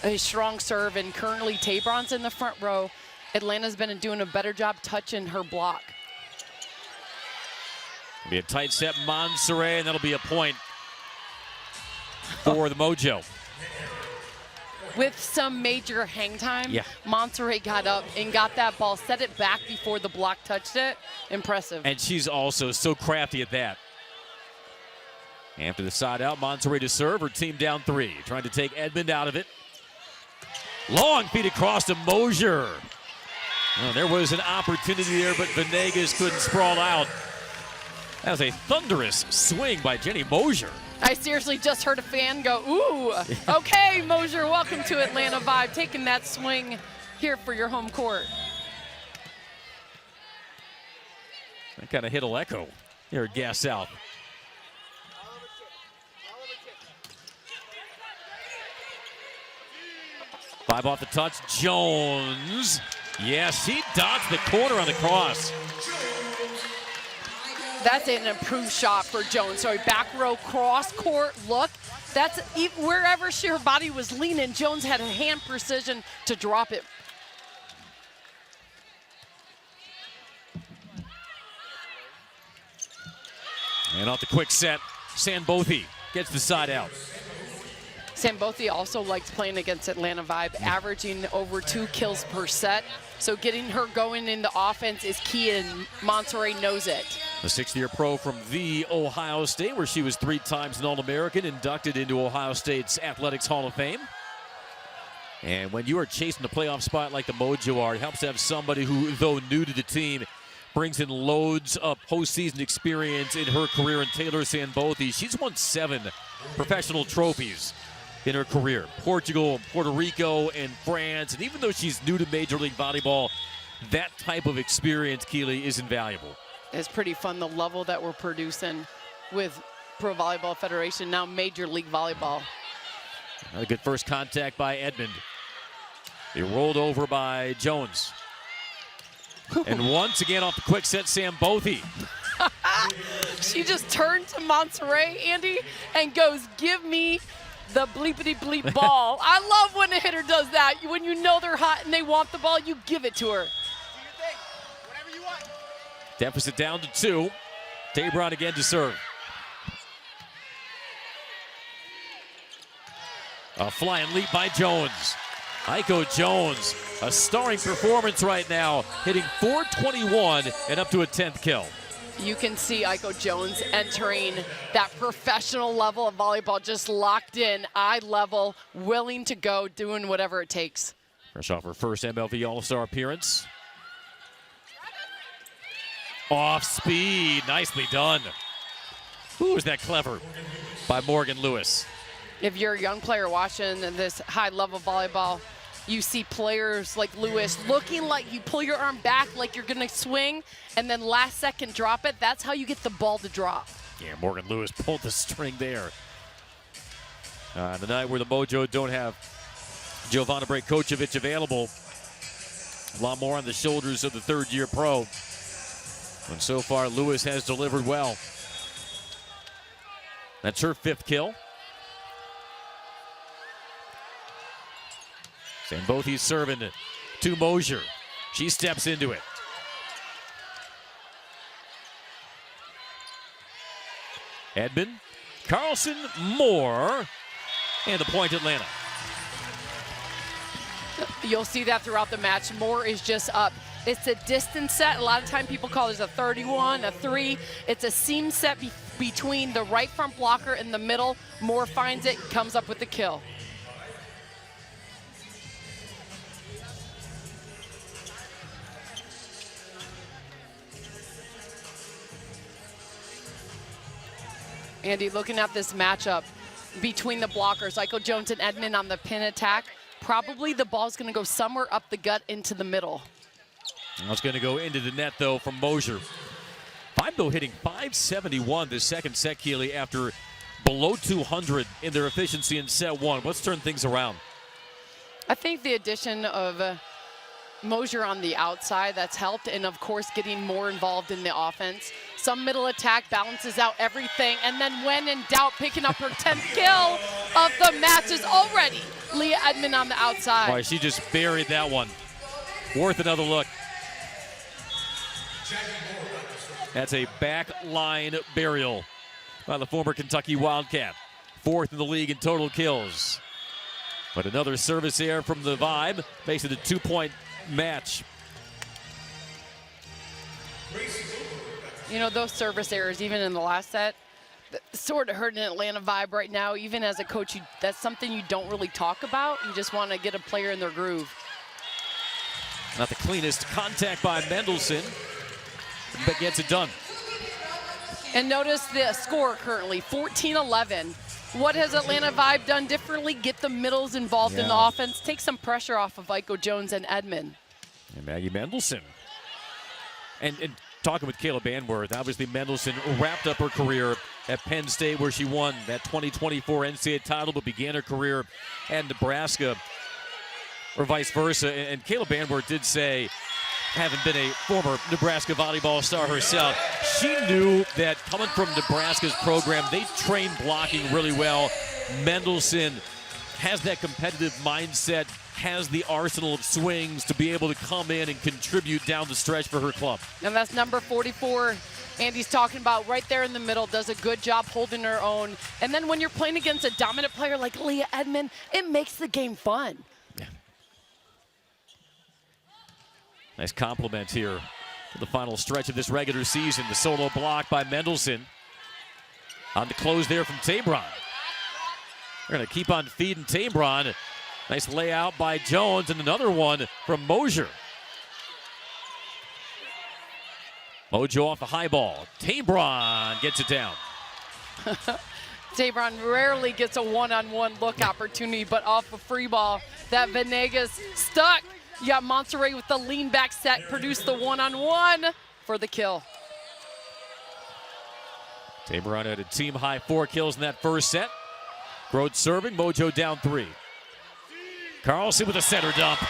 A strong serve, and currently Tabron's in the front row. Atlanta's been doing a better job touching her block. It'll be a tight set, Monserrat, and that'll be a point for the Mojo. With some major hang time, yeah. Monserrat got up and got that ball, set it back before the block touched it. Impressive. And she's also so crafty at that. After the side out, Monserrat to serve, her team down 3. Trying to take Edmond out of it. Long feed across to Mosier. Well, there was an opportunity there, but Venegas couldn't sprawl out. That was a thunderous swing by Jenny Mosier. I seriously just heard a fan go, ooh, okay, Mosier, welcome to Atlanta Vibe, taking that swing here for your home court. That kind of hit a echo here at Gas South. Five off the touch, Jones. Yes, he dodged the corner on the cross. That's an improved shot for Jones. So a back row cross court look. That's wherever her body was leaning, Jones had a hand precision to drop it. And off the quick set, Sanbothi gets the side out. Sanbothi also likes playing against Atlanta Vibe, averaging over 2 kills per set. So getting her going in the offense is key, and Monserrat knows it. A 6th-year pro from the Ohio State, where she was 3 times an All-American, inducted into Ohio State's Athletics Hall of Fame. And when you are chasing the playoff spot like the Mojo are, it helps to have somebody who, though new to the team, brings in loads of postseason experience in her career. And Taylor Sanbothi, she's won 7 professional trophies in her career. Portugal, Puerto Rico, and France. And even though she's new to Major League Volleyball, that type of experience, Keely, is invaluable. It's pretty fun, the level that we're producing with Pro Volleyball Federation, now Major League Volleyball. A good first contact by Edmond. He rolled over by Jones. And once again off the quick set, Sanbothi. She just turned to Monserrat, Andy, and goes, give me the bleepity bleep ball. I love when a hitter does that. When you know they're hot and they want the ball, you give it to her. Deficit down to 2. Tabron again to serve. A flying leap by Jones. Aiko Jones, a starring performance right now, hitting .421 and up to a 10th kill. You can see Aiko Jones entering that professional level of volleyball, just locked in, eye level, willing to go, doing whatever it takes. Fresh off her first MLV All-Star appearance. Off speed, nicely done. Ooh, was that clever by Morgan Lewis. If you're a young player watching this high-level volleyball, you see players like Lewis looking like you pull your arm back like you're going to swing, and then last second drop it. That's how you get the ball to drop. Yeah, Morgan Lewis pulled the string there. The night where the Mojo don't have Jovana Brejkovic available. A lot more on the shoulders of the 3rd-year pro. And so far, Lewis has delivered well. That's her 5th kill. Sanbothi's serving to Mosier. She steps into it. Edmond, Carlson, Moore, and the point Atlanta. You'll see that throughout the match. Moore is just up. It's a distance set. A lot of time people call it a 31, a 3. It's a seam set between the right front blocker and the middle. Moore finds it, comes up with the kill. Andy, looking at this matchup between the blockers, Aiko Jones and Edmond on the pin attack, probably the ball's going to go somewhere up the gut into the middle. It's going to go into the net, though, from Mosier. Vibe hitting .571 this second set, Keely, after below 200 in their efficiency in set 1. Let's turn things around. I think the addition of Mosier on the outside, that's helped, and of course getting more involved in the offense. Some middle attack balances out everything, and then when in doubt, picking up her 10th kill of the match is already Leah Edmond on the outside. Boy, she just buried that one. Worth another look. That's a back line burial by the former Kentucky Wildcat. 4th in the league in total kills. But another service error from the Vibe makes it a 2-point match. You know, those service errors, even in the last set, sort of hurting Atlanta Vibe right now. Even as a coach, that's something you don't really talk about. You just want to get a player in their groove. Not the cleanest contact by Mendelson, but gets it done. And notice the score currently, 14-11. What has Atlanta Vibe done differently? Get the middles involved in the offense, take some pressure off of Iko Jones and Edmond. And Maggie Mendelson. And talking with Caleb Banworth, obviously Mendelson wrapped up her career at Penn State, where she won that 2024 NCAA title, but began her career at Nebraska, or vice versa. And Caleb Banworth did say, having been a former Nebraska volleyball star herself, she knew that coming from Nebraska's program, they train blocking really well. Mendelson has that competitive mindset, has the arsenal of swings to be able to come in and contribute down the stretch for her club. And that's number 44. Andy's talking about right there in the middle, does a good job holding her own. And then when you're playing against a dominant player like Leah Edmond, it makes the game fun. Nice compliment here for the final stretch of this regular season. The solo block by Mendelson. On the close there from Tabron. They're going to keep on feeding Tabron. Nice layout by Jones, and another one from Mosier. Mojo off the high ball. Tabron gets it down. Tabron rarely gets a one-on-one look opportunity, but off a free ball, that Venegas stuck. You got Monterey with the lean back set, produced the one-on-one for the kill. Tabron had a team high 4 kills in that first set. Grote serving, Mojo down 3. Carlson with a center dump.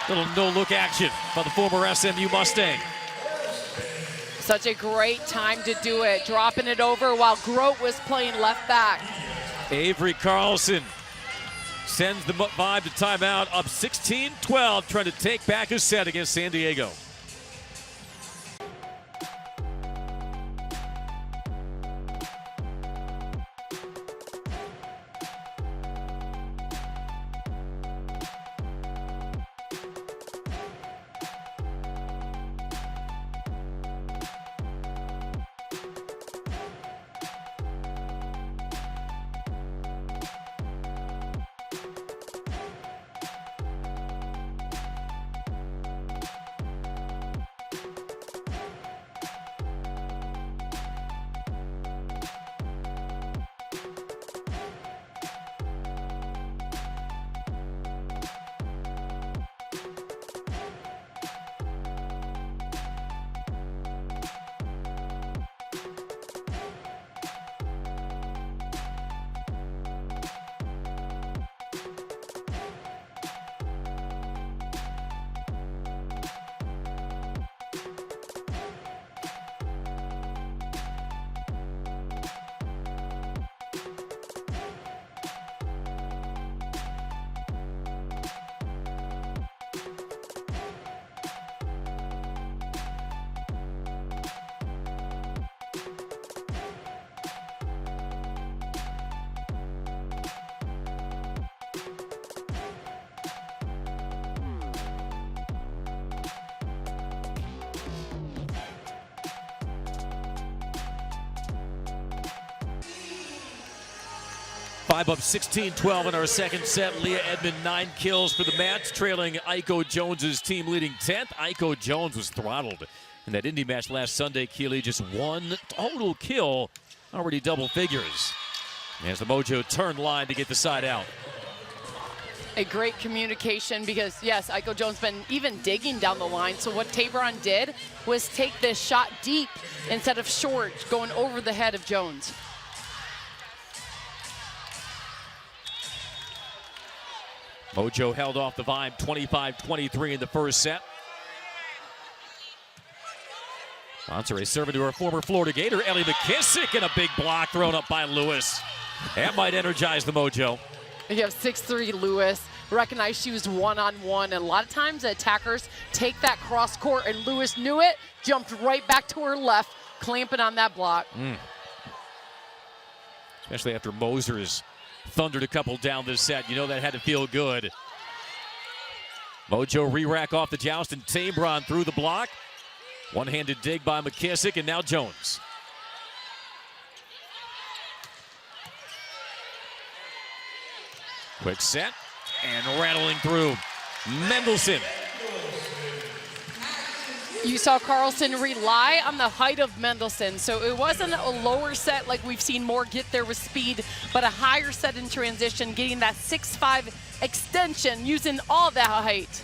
Little no-look action by the former SMU Mustang. Such a great time to do it, dropping it over while Grote was playing left back. Avery Carlson sends the Vibe to timeout, up 16-12, trying to take back his set against San Diego. Vibe up 16-12 in our second set. Leah Edmond 9 kills for the match, trailing Iko Jones's team leading 10th. Iko Jones was throttled in that Indy match last Sunday. Keeley just 1 total kill, already double figures. As the Mojo turn line to get the side out. A great communication because, yes, Iko Jones been even digging down the line. So what Tabron did was take this shot deep instead of short, going over the head of Jones. Mojo held off the Vibe 25-23 in the first set. Monterey serving to her former Florida Gator, Ellie McKissick, and a big block thrown up by Lewis. That might energize the Mojo. You have 6'3" Lewis recognized she was one-on-one. And a lot of times the attackers take that cross court, and Lewis knew it, jumped right back to her left, clamping on that block. Especially after Moser's thundered a couple down this set. You know that had to feel good. Mojo re-rack off the joust, and Tabron through the block. One-handed dig by McKissick, and now Jones. Quick set, and rattling through. Mendelson. You saw Carlson rely on the height of Mendelson, so it wasn't a lower set like we've seen Moore get there with speed, but a higher set in transition, getting that 6'5" extension, using all that height.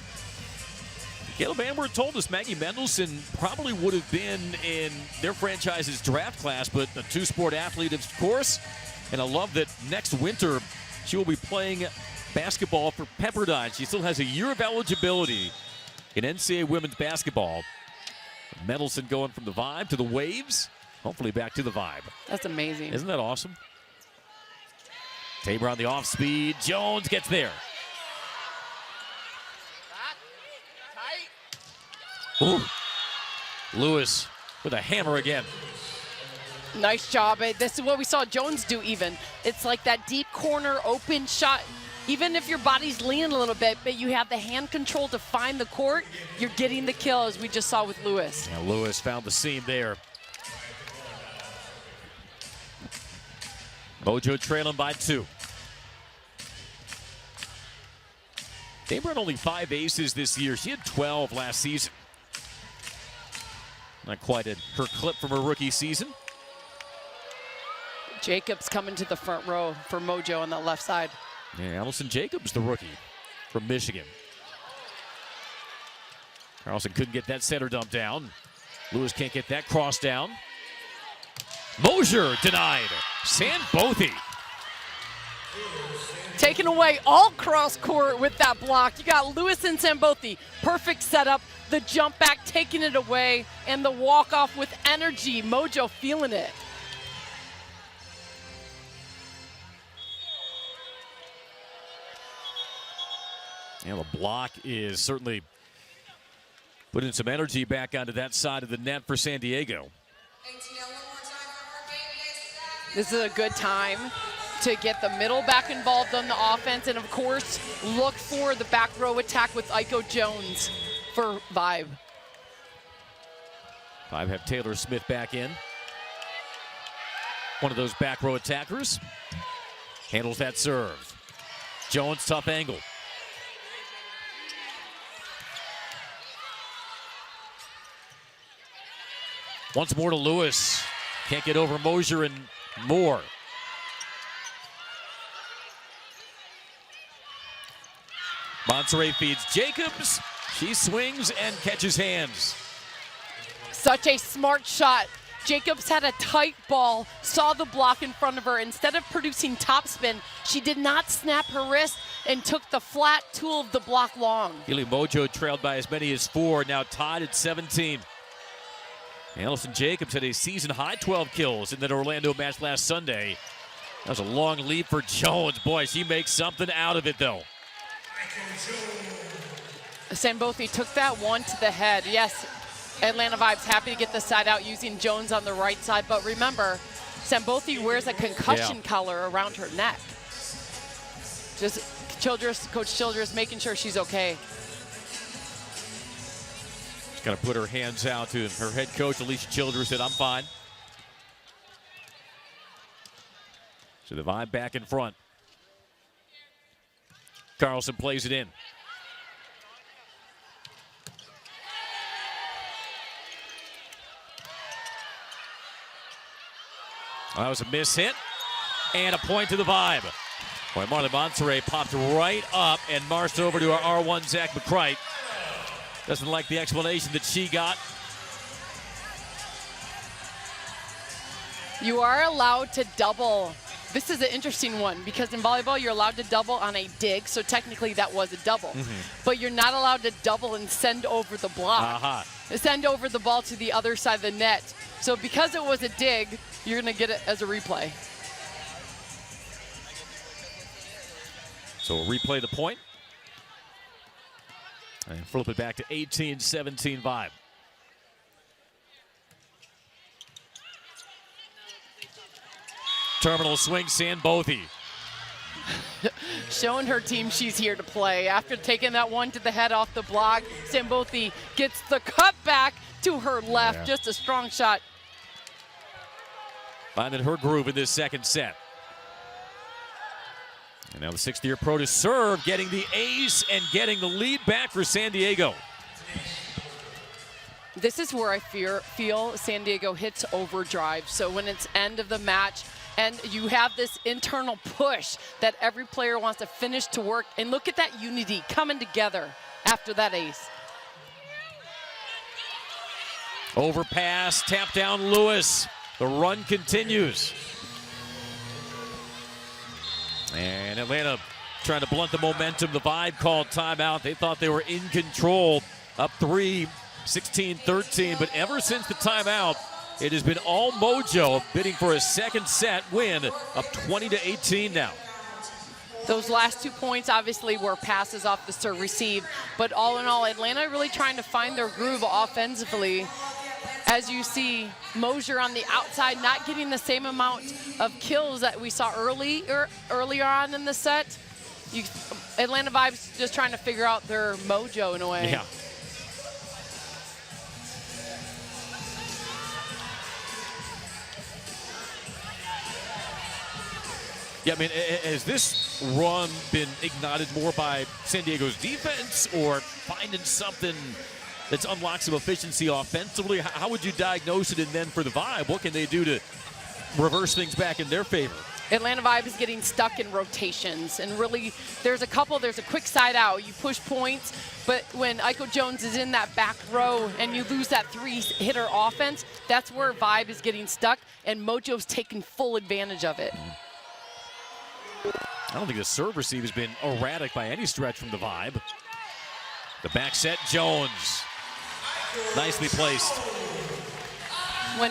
Caleb Amber told us Maggie Mendelson probably would have been in their franchise's draft class, but a two-sport athlete, of course. And I love that next winter she will be playing basketball for Pepperdine. She still has a year of eligibility in NCAA women's basketball. Mendelson going from the Vibe to the Waves, hopefully back to the Vibe. That's amazing. Isn't that awesome? Tabor on the off speed. Jones gets there. Ooh. Lewis with a hammer again. Nice job. This is what we saw Jones do even. It's like that deep corner open shot. Even if your body's leaning a little bit, but you have the hand control to find the court, you're getting the kill, as we just saw with Lewis. Yeah, Lewis found the seam there. Mojo trailing by 2. Tabor had only 5 aces this year. She had 12 last season. Not quite at her clip from her rookie season. Jacobs coming to the front row for Mojo on the left side. Yeah, Allison Jacobs, the rookie from Michigan. Carlson couldn't get that center dump down. Lewis can't get that cross down. Mosier denied. Sandbothi. Taking away all cross court with that block. You got Lewis and Sandbothi. Perfect setup. The jump back, taking it away, and the walk off with energy. Mojo feeling it. Yeah, the block is certainly putting some energy back onto that side of the net for San Diego. This is a good time to get the middle back involved on the offense, and of course, look for the back row attack with Iko Jones for Vibe. Vibe have Taylor Smith back in. One of those back row attackers. Handles that serve. Jones, tough angle. Once more to Lewis. Can't get over Mosier and Moore. Monterey feeds Jacobs. She swings and catches hands. Such a smart shot. Jacobs had a tight ball, saw the block in front of her. Instead of producing topspin, she did not snap her wrist and took the flat tool of the block long. Gilly Mojo trailed by as many as 4, now tied at 17. Allison Jacobs had a season-high 12 kills in that Orlando match last Sunday. That was a long lead for Jones. Boy, she makes something out of it, though. Sandbothi took that one to the head. Yes, Atlanta Vibe's happy to get the side out using Jones on the right side. But remember, Sandbothi wears a concussion collar around her neck. Just Coach Childress making sure she's okay. She's got to put her hands out to her head coach, Alicia Childress, said, I'm fine. So the Vibe back in front. Carlson plays it in. Well, that was a miss hit and a point to the Vibe. Boy, Marlon Monterey popped right up and marched over to our R1 Zach McCright. Doesn't like the explanation that she got. You are allowed to double. This is an interesting one because in volleyball, you're allowed to double on a dig, so technically that was a double. But you're not allowed to double and send over the block. Send over the ball to the other side of the net. So because it was a dig, you're going to get it as a replay. So we'll replay the point. And flip it back to 18-17 Vibe. Terminal swing, Sambothy. Showing her team she's here to play. After taking that one to the head off the block, Sambothy gets the cut back to her left. Just a strong shot. Finding her groove in this second set. And now the 6th-year pro to serve, getting the ace and getting the lead back for San Diego. This is where I feel San Diego hits overdrive. So when it's end of the match and you have this internal push that every player wants to finish to work, and look at that unity coming together after that ace. Overpass, tap down Lewis. The run continues. And Atlanta trying to blunt the momentum. The Vibe called timeout. They thought they were in control, up 3, 16-13. But ever since the timeout, it has been all Mojo bidding for a second set win, up 20-18 now. Those last 2 points obviously were passes off the serve receive. But all in all, Atlanta really trying to find their groove offensively. As you see, Mosier on the outside not getting the same amount of kills that we saw earlier on in the set. Atlanta Vibes just trying to figure out their mojo in a way. Yeah. Yeah, I mean, has this run been ignited more by San Diego's defense or finding something that's unlocked some efficiency offensively? How would you diagnose it? And then for the Vibe, what can they do to reverse things back in their favor? Atlanta Vibe is getting stuck in rotations, and really there's a quick side out, you push points, but when Aiko Jones is in that back row and you lose that 3-hitter offense, that's where Vibe is getting stuck, and Mojo's taking full advantage of it. I don't think the serve receive has been erratic by any stretch from the Vibe. The back set, Jones. Nicely placed. When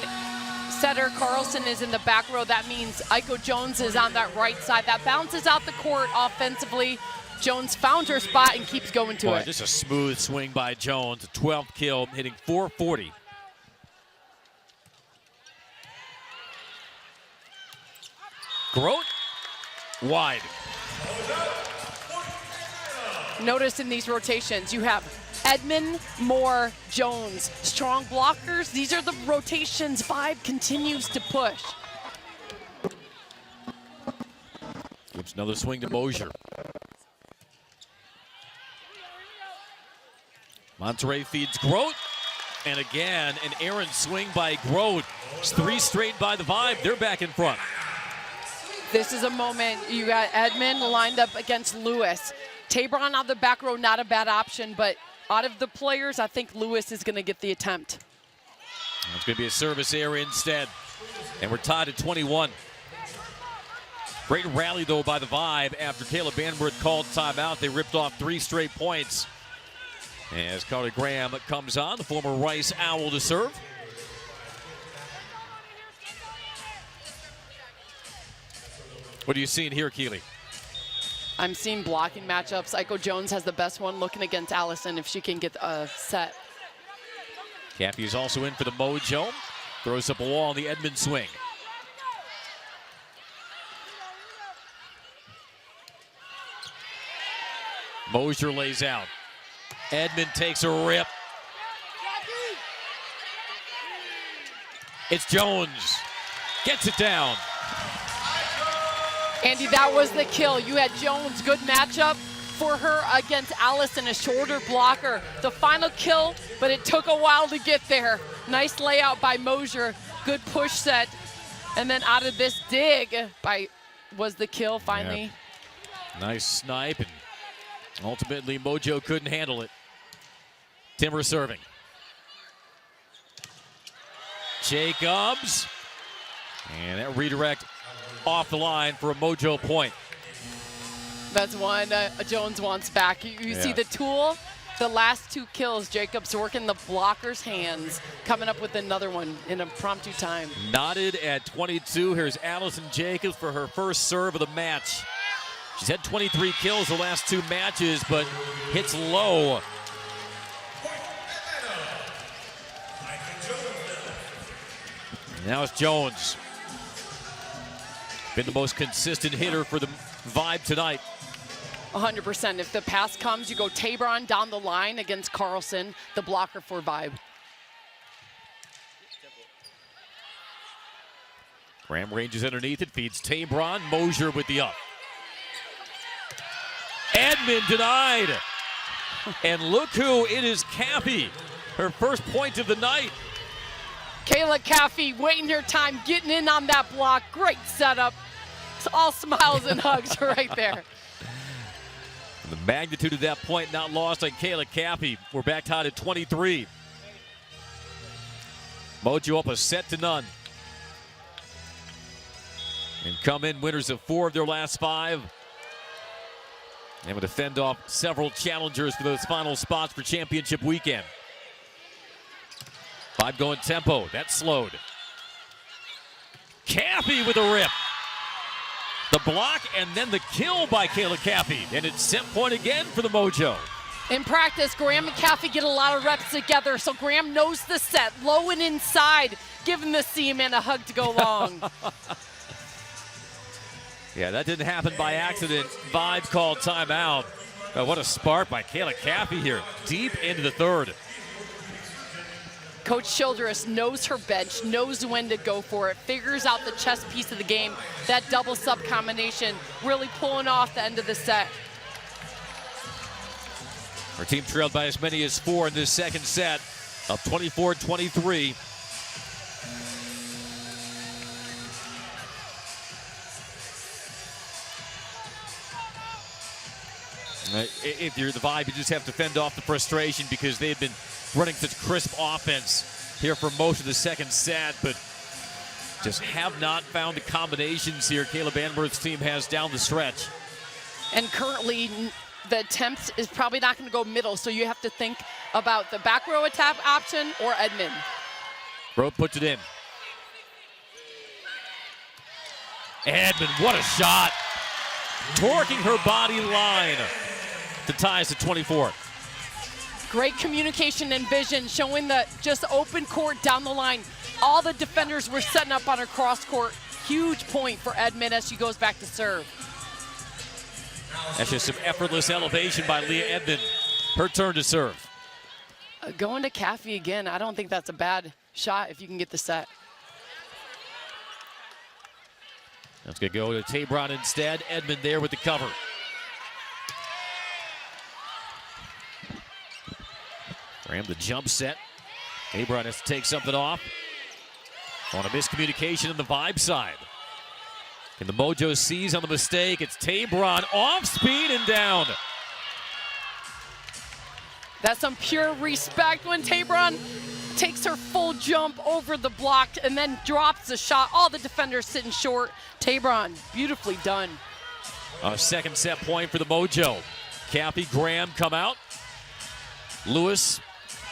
setter Carlson is in the back row, that means Aiko Jones is on that right side. That bounces out the court offensively. Jones found her spot and keeps going to it. Just a smooth swing by Jones. A 12th kill, hitting .440. Grote, wide. Notice in these rotations, you have Edmond, Moore, Jones. Strong blockers. These are the rotations Vibe continues to push. Gives another swing to Mosier. Monterey feeds Grote. And again, an errant swing by Grote. It's 3 straight by the Vibe. They're back in front. This is a moment. You got Edmond lined up against Lewis. Tabron on the back row, not a bad option, but out of the players, I think Lewis is going to get the attempt. It's going to be a service error instead. And we're tied at 21. Great rally, though, by the Vibe. After Caleb Banworth called timeout, they ripped off 3 straight points. As Carly Graham comes on, the former Rice Owl to serve. What are you seeing here, Keeley? I'm seeing blocking matchups. Aiko Jones has the best one looking against Allison if she can get a set. Cappy is also in for the Mojo. Throws up a wall on the Edmond swing. Mosier lays out. Edmond takes a rip. It's Jones. Gets it down. Andy, that was the kill. You had Jones, good matchup for her against Allison, a shorter blocker. The final kill, but it took a while to get there. Nice layout by Mosier, good push set. And then out of this dig was the kill finally. Yep. Nice snipe, and ultimately Mojo couldn't handle it. Timber serving. Jacobs, and that redirect off the line for a Mojo point. That's one Jones wants back. You see the tool, the last 2 kills, Jacobs working the blocker's hands, coming up with another one in impromptu time. Knotted at 22. Here's Allison Jacobs for her first serve of the match. She's had 23 kills the last 2 matches, but hits low Now it's Jones. Been the most consistent hitter for the Vibe tonight. 100%. If the pass comes, you go Tabron down the line against Carlson, the blocker for Vibe. Graham ranges underneath it, feeds Tabron. Mosier with the up. Edmond denied. And look who it is, Cappy. Her first point of the night. Kayla Caffey waiting her time, getting in on that block. Great setup. It's all smiles and hugs right there. The magnitude of that point not lost on Kayla Cappy. We're back tied at 23. Mojo up a set to none. And come in winners of 4 of their last 5. Able to fend off several challengers for those final spots for championship weekend. Vibe going tempo. That's slowed. Cappy with a rip. The block and then the kill by Kayla Cappy. And it's set point again for the Mojo. In practice, Graham and Caffey get a lot of reps together, so Graham knows the set, low and inside, giving the Seaman a hug to go long. Yeah, that didn't happen by accident. Vibe called timeout. But what a spark by Kayla Cappy here, deep into the third. Coach Childress knows her bench, knows when to go for it, figures out the chess piece of the game, that double sub combination, really pulling off the end of the set. Her team trailed by as many as 4 in this second set, up 24-23. If you're the Vibe, you just have to fend off the frustration because they've been running such crisp offense here for most of the second set, but just have not found the combinations here Caleb Anworth's team has down the stretch. And currently, the attempt is probably not going to go middle, so you have to think about the back row attack option or Edmond. Rowe puts it in. Edmond, what a shot. Torquing her body line to tie us at 24. Great communication and vision, showing the just open court down the line. All the defenders were setting up on her cross court. Huge point for Edmond as she goes back to serve. That's just some effortless elevation by Leah Edmond. Her turn to serve. Going to Caffey again, I don't think that's a bad shot if you can get the set. That's going to go to Tabron instead. Edmond there with the cover. Graham the jump set. Tabron has to take something off. On a miscommunication on the Vibe side. And the Mojo seize on the mistake. It's Tabron off speed and down. That's some pure respect when Tabron takes her full jump over the block and then drops the shot. All the defenders sitting short. Tabron, beautifully done. A second set point for the Mojo. Cappy, Graham come out. Lewis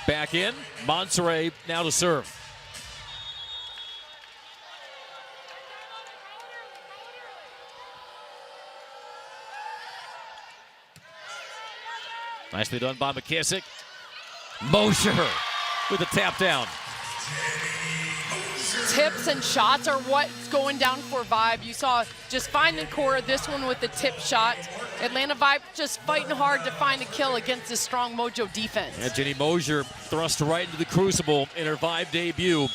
back in. Monserrat now to serve. Nicely done by McKissick. Mosier with a tap down. Tips and shots are what's going down for Vibe. You saw just find the core, this one with the tip shot. Atlanta Vibe just fighting hard to find a kill against this strong Mojo defense. And Jenny Mosier thrust right into the crucible in her Vibe debut.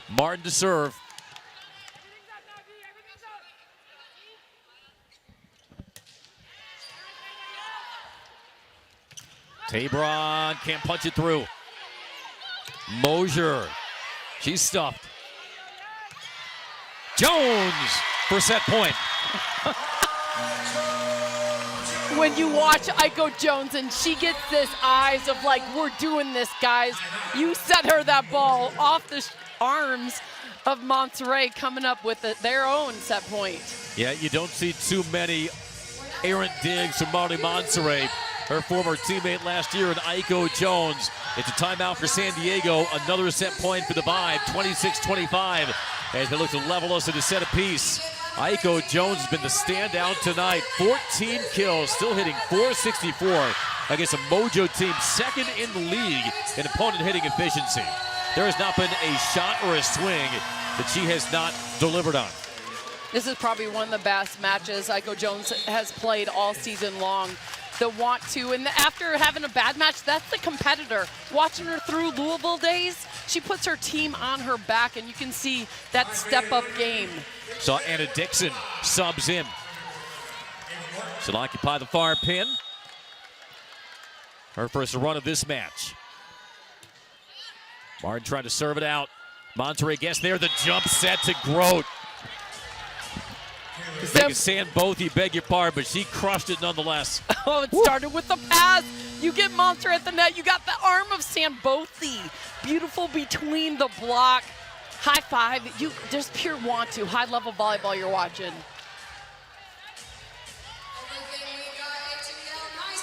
Martin to serve. Tabron can't punch it through. Mosier, she's stuffed. Jones for set point. When you watch Aiko Jones and she gets this eyes of like, we're doing this, guys. You set her that ball off the arms of Monterrey coming up with their own set point. Yeah, you don't see too many errant digs from Marty Monserrat, her former teammate last year in Aiko Jones. It's a timeout for San Diego. Another set point for the Vibe, 26-25, as they look to level us at a set apiece. Aiko Jones has been the standout tonight. 14 kills, still hitting .464 against a Mojo team second in the league in opponent hitting efficiency. There has not been a shot or a swing that she has not delivered on. This is probably one of the best matches Aiko Jones has played all season long. The want to, and after having a bad match, that's the competitor. Watching her through Louisville days, she puts her team on her back, and you can see that step-up game. Saw Anna Dixon subs in. She'll occupy the far pin. Her first run of this match. Martin trying to serve it out. Monterey gets there. The jump set to Grote. San Bothie, beg your pardon, but she crushed it nonetheless. Oh, it started with the pass. You get Monster at the net. You got the arm of San Bothie. Beautiful between the block. High five. You just pure want to. High-level volleyball you're watching.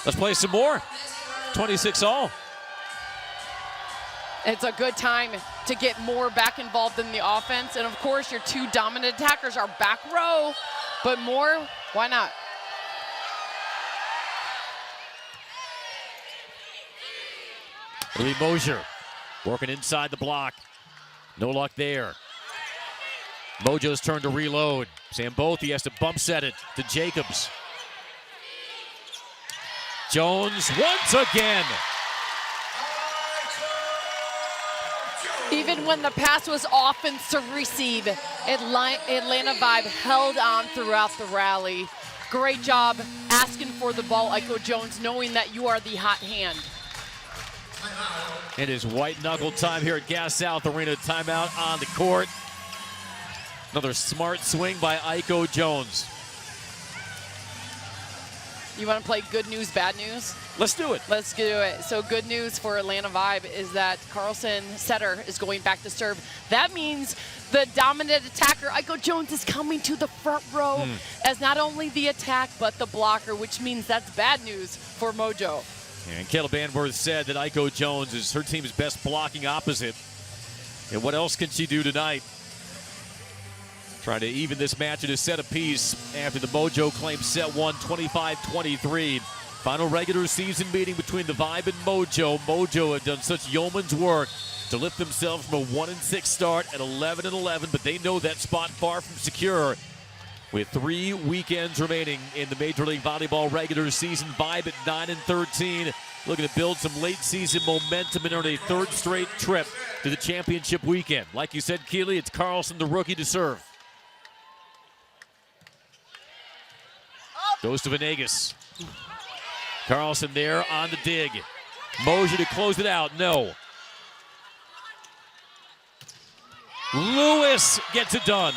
Let's play some more. 26 all. It's a good time to get more back involved in the offense. And, of course, your two dominant attackers are back row. But more, why not? Lee Mosier working inside the block. No luck there. Mojo's turn to reload. San Bothie has to bump set it to Jacobs. Jones once again. Even when the pass was often to receive, Atlanta Vibe held on throughout the rally. Great job asking for the ball, Aiko Jones, knowing that you are the hot hand. It is white knuckle time here at Gas South Arena. Timeout on the court. Another smart swing by Aiko Jones. You want to play good news, bad news? Let's do it. Let's do it. So good news for Atlanta Vibe is that Carlson Setter is going back to serve. That means the dominant attacker, Aiko Jones, is coming to the front row as not only the attack, but the blocker, which means that's bad news for Mojo. And Caleb Banworth said that Aiko Jones is her team's best blocking opposite. And what else can she do tonight? Trying to even this match at a set apiece after the Mojo claimed set one, 25-23. Final regular season meeting between the Vibe and Mojo. Mojo have done such yeoman's work to lift themselves from a 1-6 start at 11-11, but they know that spot far from secure. With 3 weekends remaining in the Major League Volleyball regular season, Vibe at 9-13, looking to build some late season momentum and earn a 3rd straight trip to the championship weekend. Like you said, Keely, it's Carlson, the rookie, to serve. Goes to Venegas. Carlson there on the dig. Mosier to close it out. No. Lewis gets it done.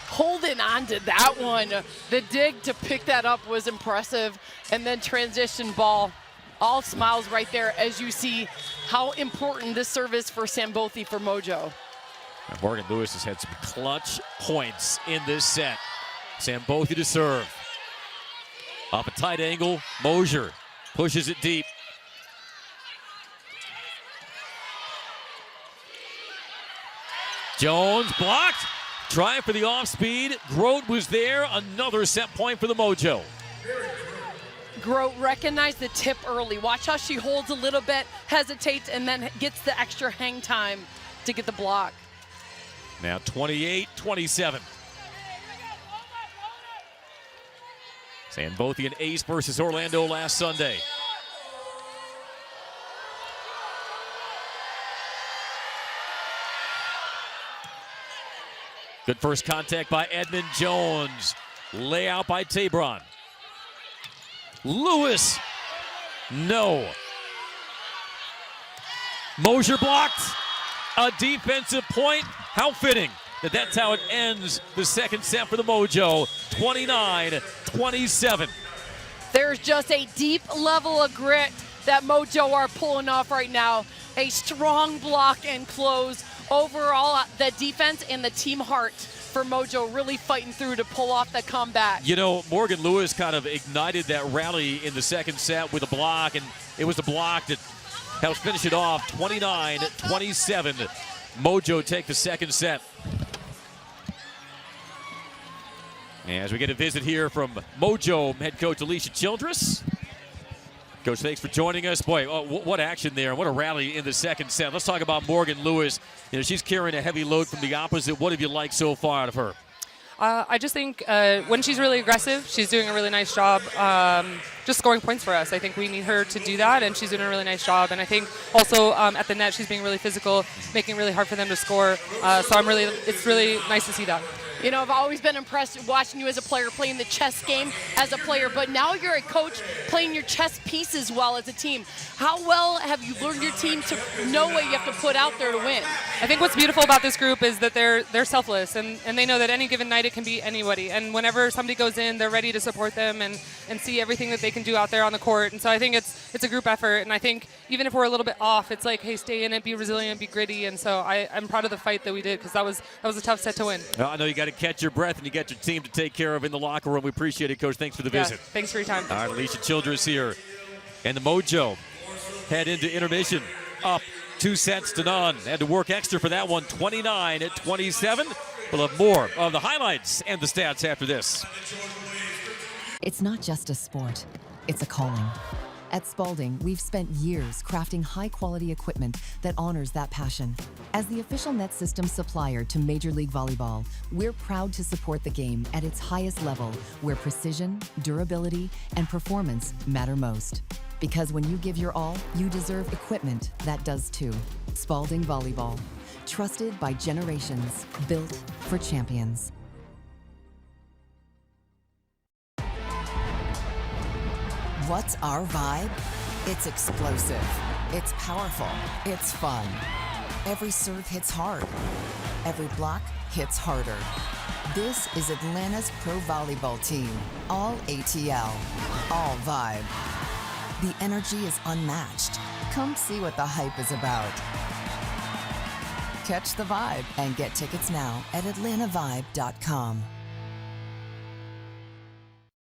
Holding on to that one. The dig to pick that up was impressive. And then transition ball. All smiles right there as you see how important this serve is for San Bothie for Mojo. And Morgan Lewis has had some clutch points in this set. San Bothie to serve. Off a tight angle, Mosier pushes it deep. Jones blocked. Trying for the off speed. Grote was there. Another set point for the Mojo. Grote recognized the tip early. Watch how she holds a little bit, hesitates, and then gets the extra hang time to get the block. Now 28-27. San Bothie and ace versus Orlando last Sunday. Good first contact by Edmund Jones. Layout by Tabron. Lewis. No. Mosier blocked. A defensive point. How fitting that that's how it ends the second set for the Mojo. 29-27. There's just a deep level of grit that Mojo are pulling off right now. A strong block and close. Overall, the defense and the team heart for Mojo really fighting through to pull off the comeback. You know, Morgan Lewis kind of ignited that rally in the second set with a block, and it was the block that helped finish it off. 29-27. Mojo take the second set. As we get a visit here from Mojo head coach Alicia Childress. Coach, thanks for joining us. Boy, what action there. What a rally in the second set. Let's talk about Morgan Lewis. You know, she's carrying a heavy load from the opposite. What have you liked so far out of her? I just think when she's really aggressive, she's doing a really nice job just scoring points for us. I think we need her to do that, and she's doing a really nice job. And I think also at the net, she's being really physical, making it really hard for them to score. So it's really nice to see that. You know, I've always been impressed watching you as a player, playing the chess game as a player, but now you're a coach playing your chess pieces well as a team. How well have you learned your team to know what you have to put out there to win? I think what's beautiful about this group is that they're selfless, and they know that any given night it can be anybody. And whenever somebody goes in, they're ready to support them and see everything that they can do out there on the court. And so I think it's a group effort, and I think even if we're a little bit off, it's like, hey, stay in it, be resilient, be gritty. And so I'm proud of the fight that we did, because that was a tough set to win. I know you got to catch your breath, and you got your team to take care of in the locker room. We appreciate it, Coach. Thanks for the visit. Thanks for your time. All right, Alicia Childress here. And the Mojo head into intermission, up 2-0. Had to work extra for that one, 29-27. We'll have more of the highlights and the stats after this. It's not just a sport, it's a calling. At Spalding, we've spent years crafting high-quality equipment that honors that passion. As the official net system supplier to Major League Volleyball, we're proud to support the game at its highest level, where precision, durability, and performance matter most. Because when you give your all, you deserve equipment that does too. Spalding Volleyball, trusted by generations, built for champions. What's our vibe? It's explosive, it's powerful, it's fun. Every serve hits hard, every block hits harder. This is Atlanta's pro volleyball team, all ATL, all vibe. The energy is unmatched. Come see what the hype is about. Catch the vibe and get tickets now at atlantavibe.com.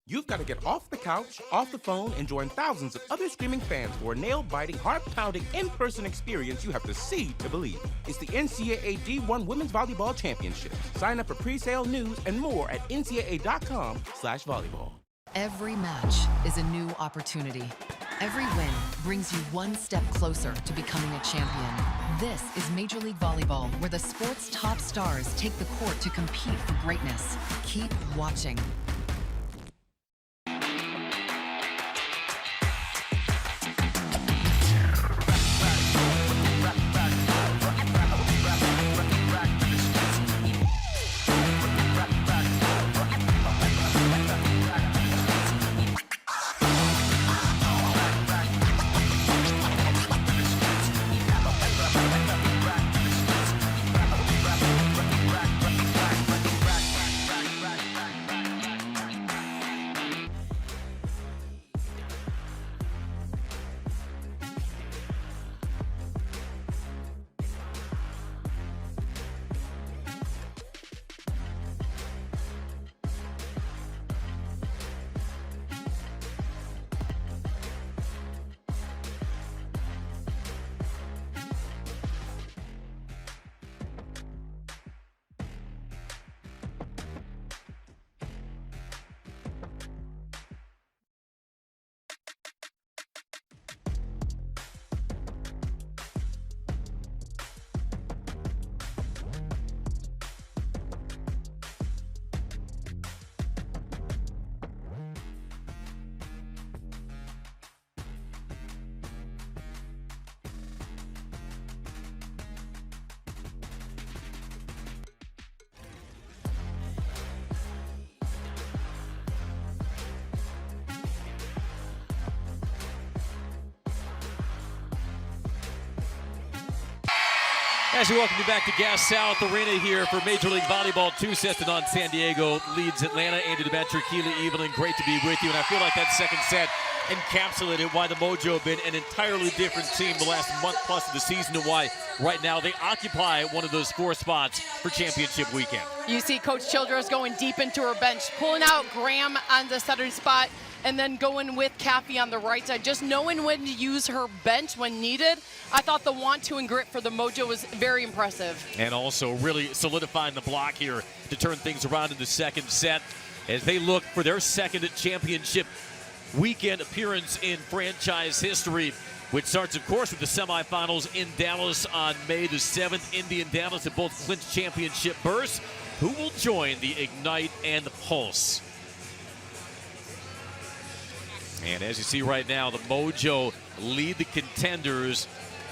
You've got to get off the couch, off the phone, and join thousands of other screaming fans for a nail-biting, heart-pounding, in-person experience you have to see to believe. It's the NCAA D1 Women's Volleyball Championship. Sign up for pre-sale news and more at ncaa.com/volleyball. Every match is a new opportunity. Every win brings you one step closer to becoming a champion. This is Major League Volleyball, where the sport's top stars take the court to compete for greatness. Keep watching. As we welcome you back to Gas South Arena here for Major League Volleyball, 2-0 San Diego leads Atlanta. Andy DeBetcher, Keely Evelyn, great to be with you. And I feel like that second set encapsulated why the Mojo have been an entirely different team the last month plus of the season, and why right now they occupy one of those 4 spots for championship weekend. You see Coach Childress going deep into her bench, pulling out Graham on the southern spot, and then going with Kathy on the right side, just knowing when to use her bench when needed. I thought the want to and grit for the Mojo was very impressive. And also really solidifying the block here to turn things around in the second set as they look for their second championship weekend appearance in franchise history, which starts, of course, with the semifinals in Dallas on May the 7th. Indy and Dallas have both clinched championship berths. Who will join the Ignite and the Pulse? And as you see right now, the Mojo lead the contenders.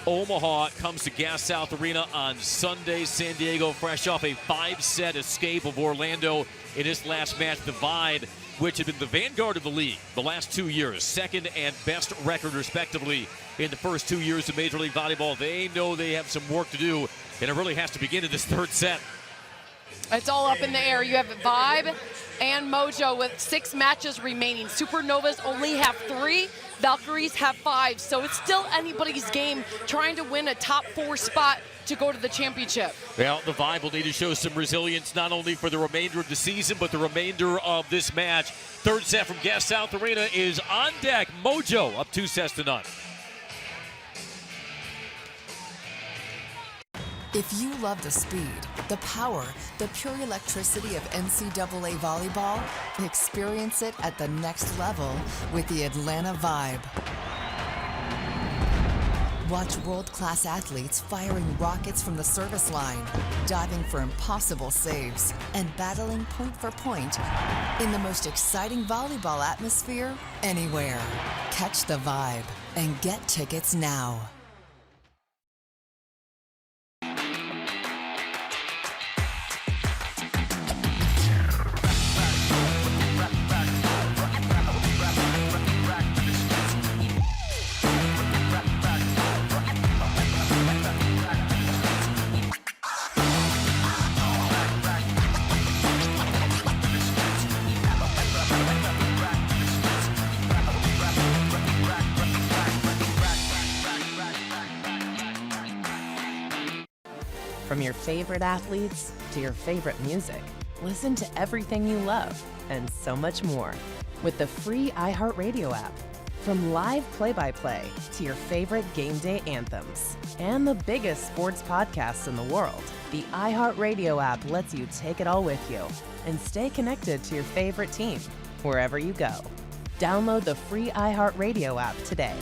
Omaha comes to Gas South Arena on Sunday. San Diego fresh off a 5-set escape of Orlando in its last match. The Vibe, which had been the vanguard of the league the last 2 years, second and best record respectively in the first 2 years of Major League Volleyball. They know they have some work to do, and it really has to begin in this third set. It's all up in the air. You have Vibe and Mojo with 6 matches remaining. Supernovas only have 3. Valkyries have 5. So it's still anybody's game trying to win a top 4 spot to go to the championship. Well, the Vibe will need to show some resilience not only for the remainder of the season, but the remainder of this match. Third set from Gas South Arena is on deck. Mojo up 2-0. If you love the speed, the power, the pure electricity of NCAA volleyball, experience it at the next level with the Atlanta Vibe. Watch world-class athletes firing rockets from the service line, diving for impossible saves, and battling point for point in the most exciting volleyball atmosphere anywhere. Catch the Vibe and get tickets now. From your favorite athletes to your favorite music, listen to everything you love and so much more with the free iHeartRadio app. From live play-by-play to your favorite game day anthems and the biggest sports podcasts in the world, the iHeartRadio app lets you take it all with you and stay connected to your favorite team wherever you go. Download the free iHeartRadio app today.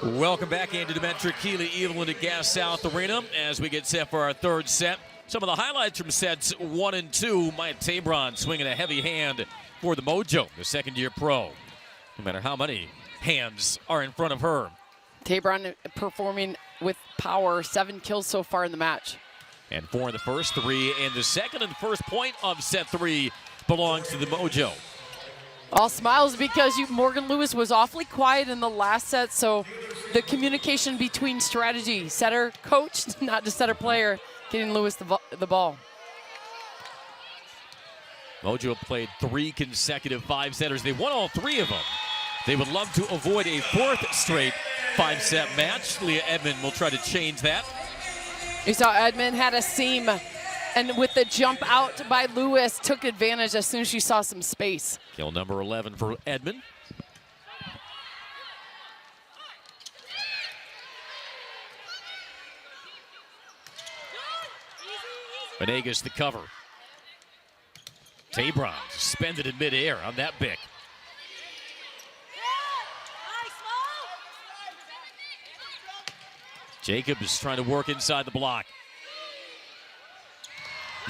Welcome back into Demetric Keeley, Evelyn at Gas South Arena as we get set for our third set. Some of the highlights from sets 1 and 2. Maya Tabron swinging a heavy hand for the Mojo, the second-year pro. No matter how many hands are in front of her. Tabron performing with power, 7 kills so far in the match. And 4 in the first, 3 in the second, and the first point of set 3 belongs to the Mojo. All smiles because Morgan Lewis was awfully quiet in the last set, so the communication between strategy, setter coach, not just setter player, getting Lewis the ball. Mojo played 3 consecutive 5-setters. They won all 3 of them. They would love to avoid a 4th straight 5-set match. Leah Edmond will try to change that. You saw Edmond had a seam, and with the jump out by Lewis, took advantage as soon as she saw some space. Kill number 11 for Edmond. Venegas the cover. Tabron suspended in midair on that pick. Jacobs trying to work inside the block.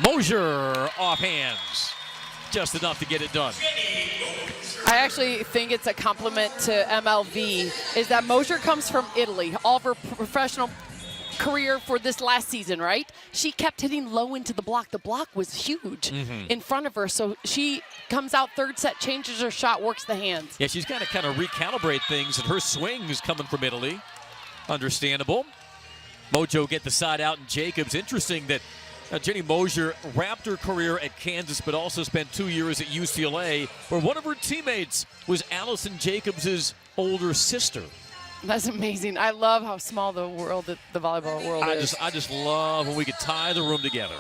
Mosier off hands. Just enough to get it done. I actually think it's a compliment to MLV, is that Mosier comes from Italy. All of her professional career for this last season, right? She kept hitting low into the block. The block was huge in front of her, so she comes out third set, changes her shot, works the hands. Yeah, she's got to kind of recalibrate things, and her swing is coming from Italy. Understandable. Mojo get the side out, and Jacobs. Interesting that Jenny Mosier wrapped her career at Kansas, but also spent 2 years at UCLA, where one of her teammates was Allison Jacobs' older sister. That's amazing. I love how small the world, the volleyball world is. I just love when we could tie the room together.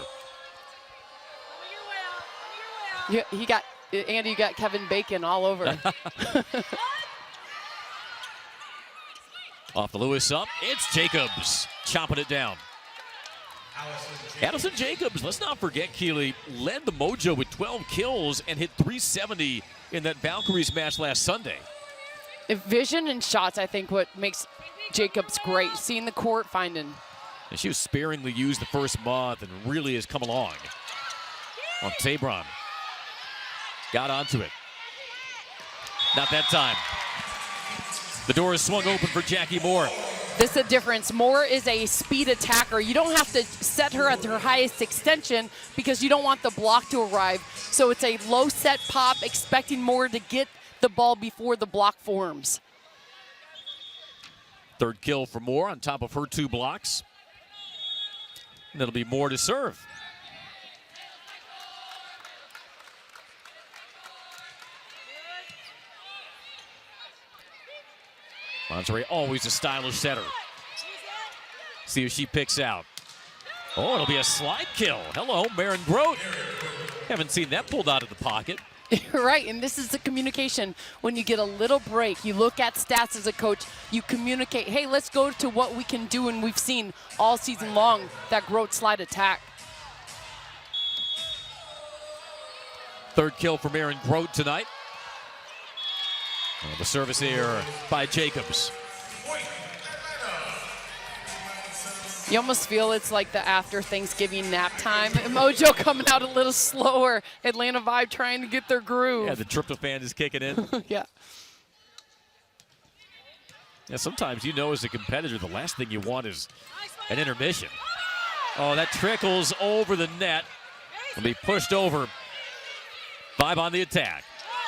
He got Andy. You got Kevin Bacon all over. Off the Lewis up, it's Jacobs chopping it down. Allison Jacobs, let's not forget, Keely, led the Mojo with 12 kills and hit 370 in that Valkyries match last Sunday. Vision and shots, I think, what makes Jacobs great. Seeing the court, finding. And she was sparingly used the first month and really has come along. On Tabron. Got onto it. Not that time. The door is swung open for Jackie Moore. This is a difference. Moore is a speed attacker. You don't have to set her at her highest extension because you don't want the block to arrive. So it's a low set pop, expecting Moore to get the ball before the block forms. Third kill for Moore on top of her 2 blocks. And it'll be Moore to serve. Monterey always a stylish setter. See if she picks out. Oh, it'll be a slide kill. Hello, Maren Grote. Haven't seen that pulled out of the pocket. Right, and this is the communication. When you get a little break, you look at stats as a coach, you communicate, hey, let's go to what we can do, and we've seen all season long that Grote slide attack. Third kill for Maren Grote tonight. The service here by Jacobs. You almost feel it's like the after Thanksgiving nap time. Mojo coming out a little slower. Atlanta Vibe trying to get their groove. Yeah, the tryptophan is kicking in. Yeah. Yeah, sometimes you know as a competitor the last thing you want is an intermission. Oh, that trickles over the net. Will be pushed over. Vibe on the attack.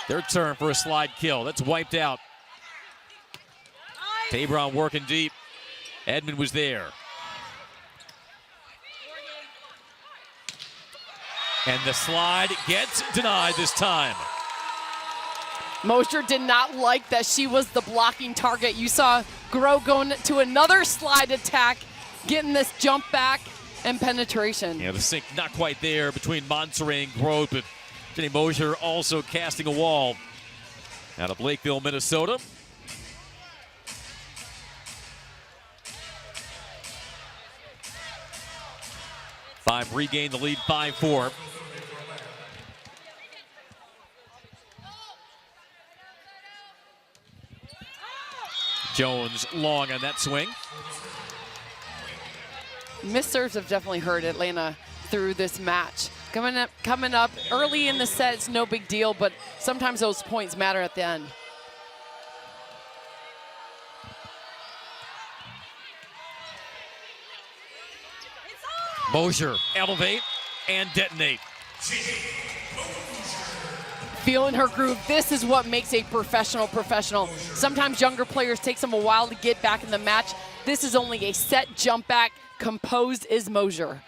Their turn for a slide kill. That's wiped out. Tabron working deep. Edmond was there. And the slide gets denied this time. Mosier did not like that she was the blocking target. You saw Grote going to another slide attack, getting this jump back and penetration. Yeah, the sink not quite there between Monterey and Grote, but Jenny Mosier also casting a wall out of Lakeville, Minnesota. Five regain the lead, 5-4. Jones long on that swing. Missed serves have definitely hurt Atlanta through this match. Coming up early in the set, it's no big deal, but sometimes those points matter at the end. Mosier, elevate and detonate. Feeling her groove. This is what makes a professional professional. Sometimes younger players takes them a while to get back in the match. This is only a set jump back. Composed is Mosier.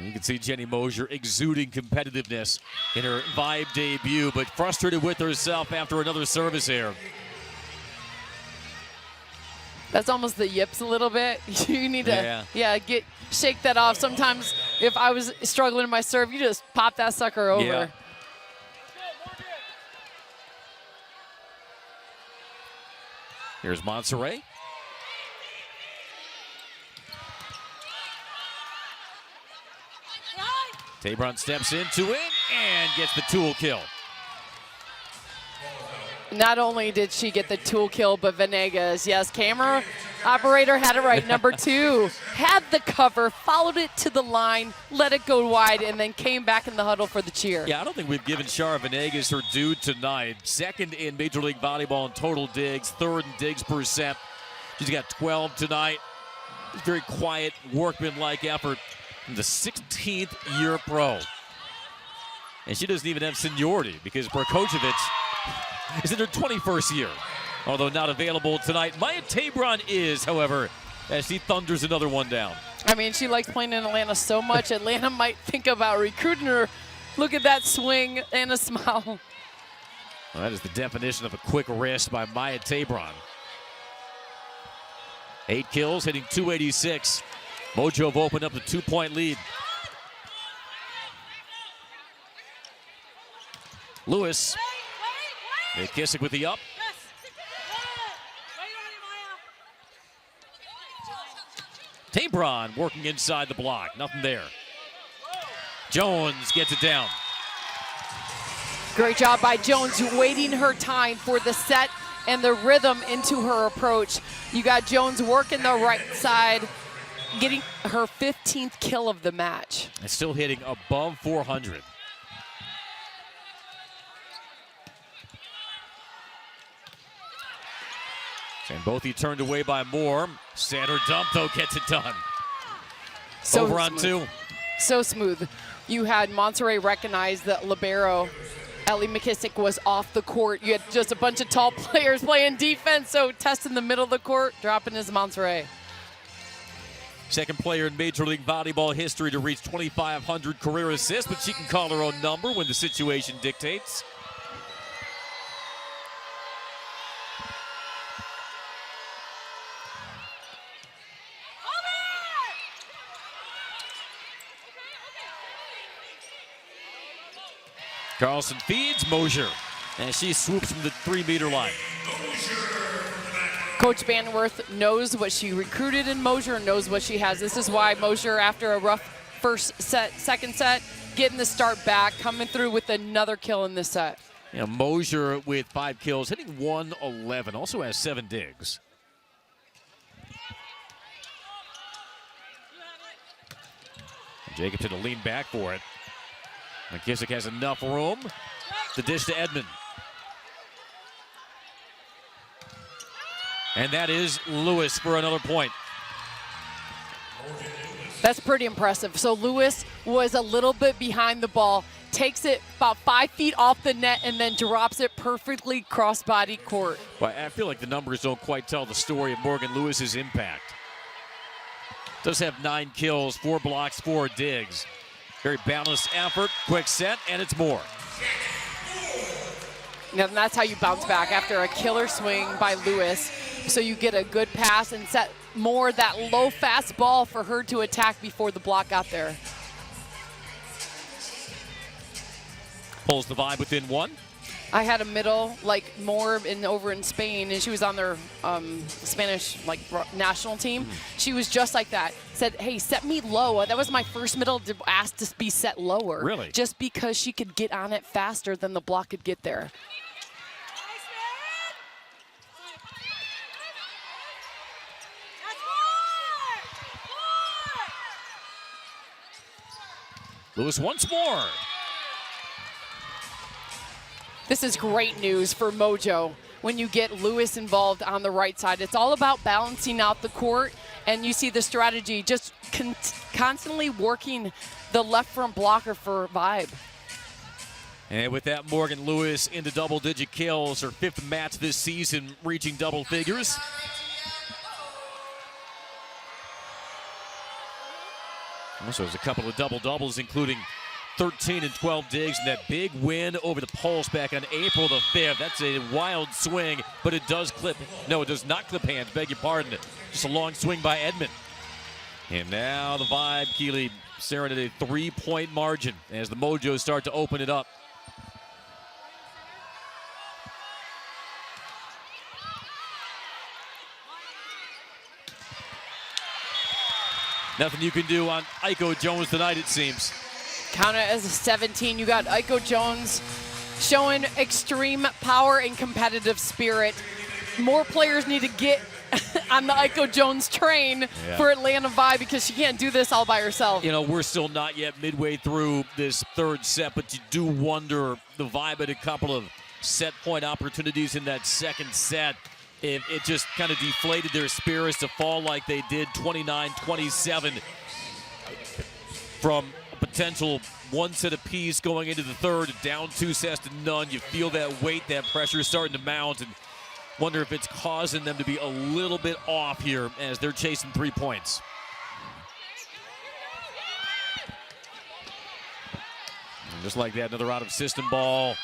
You can see Jenny Mosier exuding competitiveness in her Vibe debut, but frustrated with herself after another service error. That's almost the yips a little bit. You need to, shake that off. Sometimes if I was struggling in my serve, you just pop that sucker over. Yeah. Here's Monserrat. Tabron steps into it and gets the tool kill. Not only did she get the tool kill, but Venegas, yes, camera operator had it right. Number 2 had the cover, followed it to the line, let it go wide, and then came back in the huddle for the cheer. Yeah, I don't think we've given Shara Venegas her due tonight. Second in Major League Volleyball in total digs, third in digs percent. She's got 12 tonight. Very quiet, workmanlike effort from the 16th year pro. And she doesn't even have seniority because Berkojevic is in her 21st year, although not available tonight. Maya Tabron is, however, as she thunders another one down. I mean, she likes playing in Atlanta so much, Atlanta might think about recruiting her. Look at that swing and a smile. Well, that is the definition of a quick wrist by Maya Tabron. 8 kills, hitting .286. Mojo have opened up a 2-point lead. Lewis. McKissick with the up. Tabron working inside the block. Nothing there. Jones gets it down. Great job by Jones, waiting her time for the set and the rhythm into her approach. You got Jones working the right side, getting her 15th kill of the match. And still hitting above 400. And both he turned away by Moore. Center dump, though, gets it done. So over on smooth. 2. So smooth. You had Monserrat recognize that libero, Ellie McKissick, was off the court. You had just a bunch of tall players playing defense, so testing the middle of the court, dropping his Monserrat. Second player in Major League Volleyball history to reach 2,500 career assists, but she can call her own number when the situation dictates. Carlson feeds Mosier, and she swoops from the 3-meter line. Coach Banworth knows what she recruited in Mosier, knows what she has. This is why Mosier, after a rough first set, second set, getting the start back, coming through with another kill in this set. Yeah, Mosier with 5 kills, hitting 111, also has 7 digs. Jacobson to lean back for it. McKissick has enough room. The dish to Edmond. And that is Lewis for another point. That's pretty impressive. So Lewis was a little bit behind the ball, takes it about 5 feet off the net, and then drops it perfectly cross-body court. Well, I feel like the numbers don't quite tell the story of Morgan Lewis's impact. Does have 9 kills, 4 blocks, 4 digs. Very balanced effort, quick set, and it's more. And that's how you bounce back after a killer swing by Lewis. So you get a good pass and set more that low fast ball for her to attack before the block got there. Pulls the vibe within 1. I had a middle, like more over in Spain, and she was on their Spanish national team. She was just like that. Said, hey, set me low. That was my first middle asked to be set lower. Really? Just because she could get on it faster than the block could get there. Lewis once more. This is great news for Mojo when you get Lewis involved on the right side. It's all about balancing out the court, and you see the strategy, just constantly working the left front blocker for vibe. And with that, Morgan Lewis into double-digit kills, her 5th match this season, reaching double figures. Also, there's a couple of double-doubles, including 13 and 12 digs, and that big win over the Pulse back on April the 5th. That's a wild swing, but it does clip. No, it does not clip hands, beg your pardon. Just a long swing by Edmond. And now the Vibe, Keeley, staring at a 3-point margin as the Mojos start to open it up. Nothing you can do on Aiko Jones tonight, it seems. Count it as a 17. You got Aiko Jones showing extreme power and competitive spirit. More players need to get on the Aiko Jones train for Atlanta Vibe because she can't do this all by herself. You know, we're still not yet midway through this third set, but you do wonder, the Vibe had a couple of set point opportunities in that second set. It just kind of deflated their spirits to fall like they did, 29-27 from a potential one set apiece going into the third, down 2 sets to none. You feel that weight, that pressure starting to mount, and wonder if it's causing them to be a little bit off here as they're chasing 3 points. And just like that, another out-of-system ball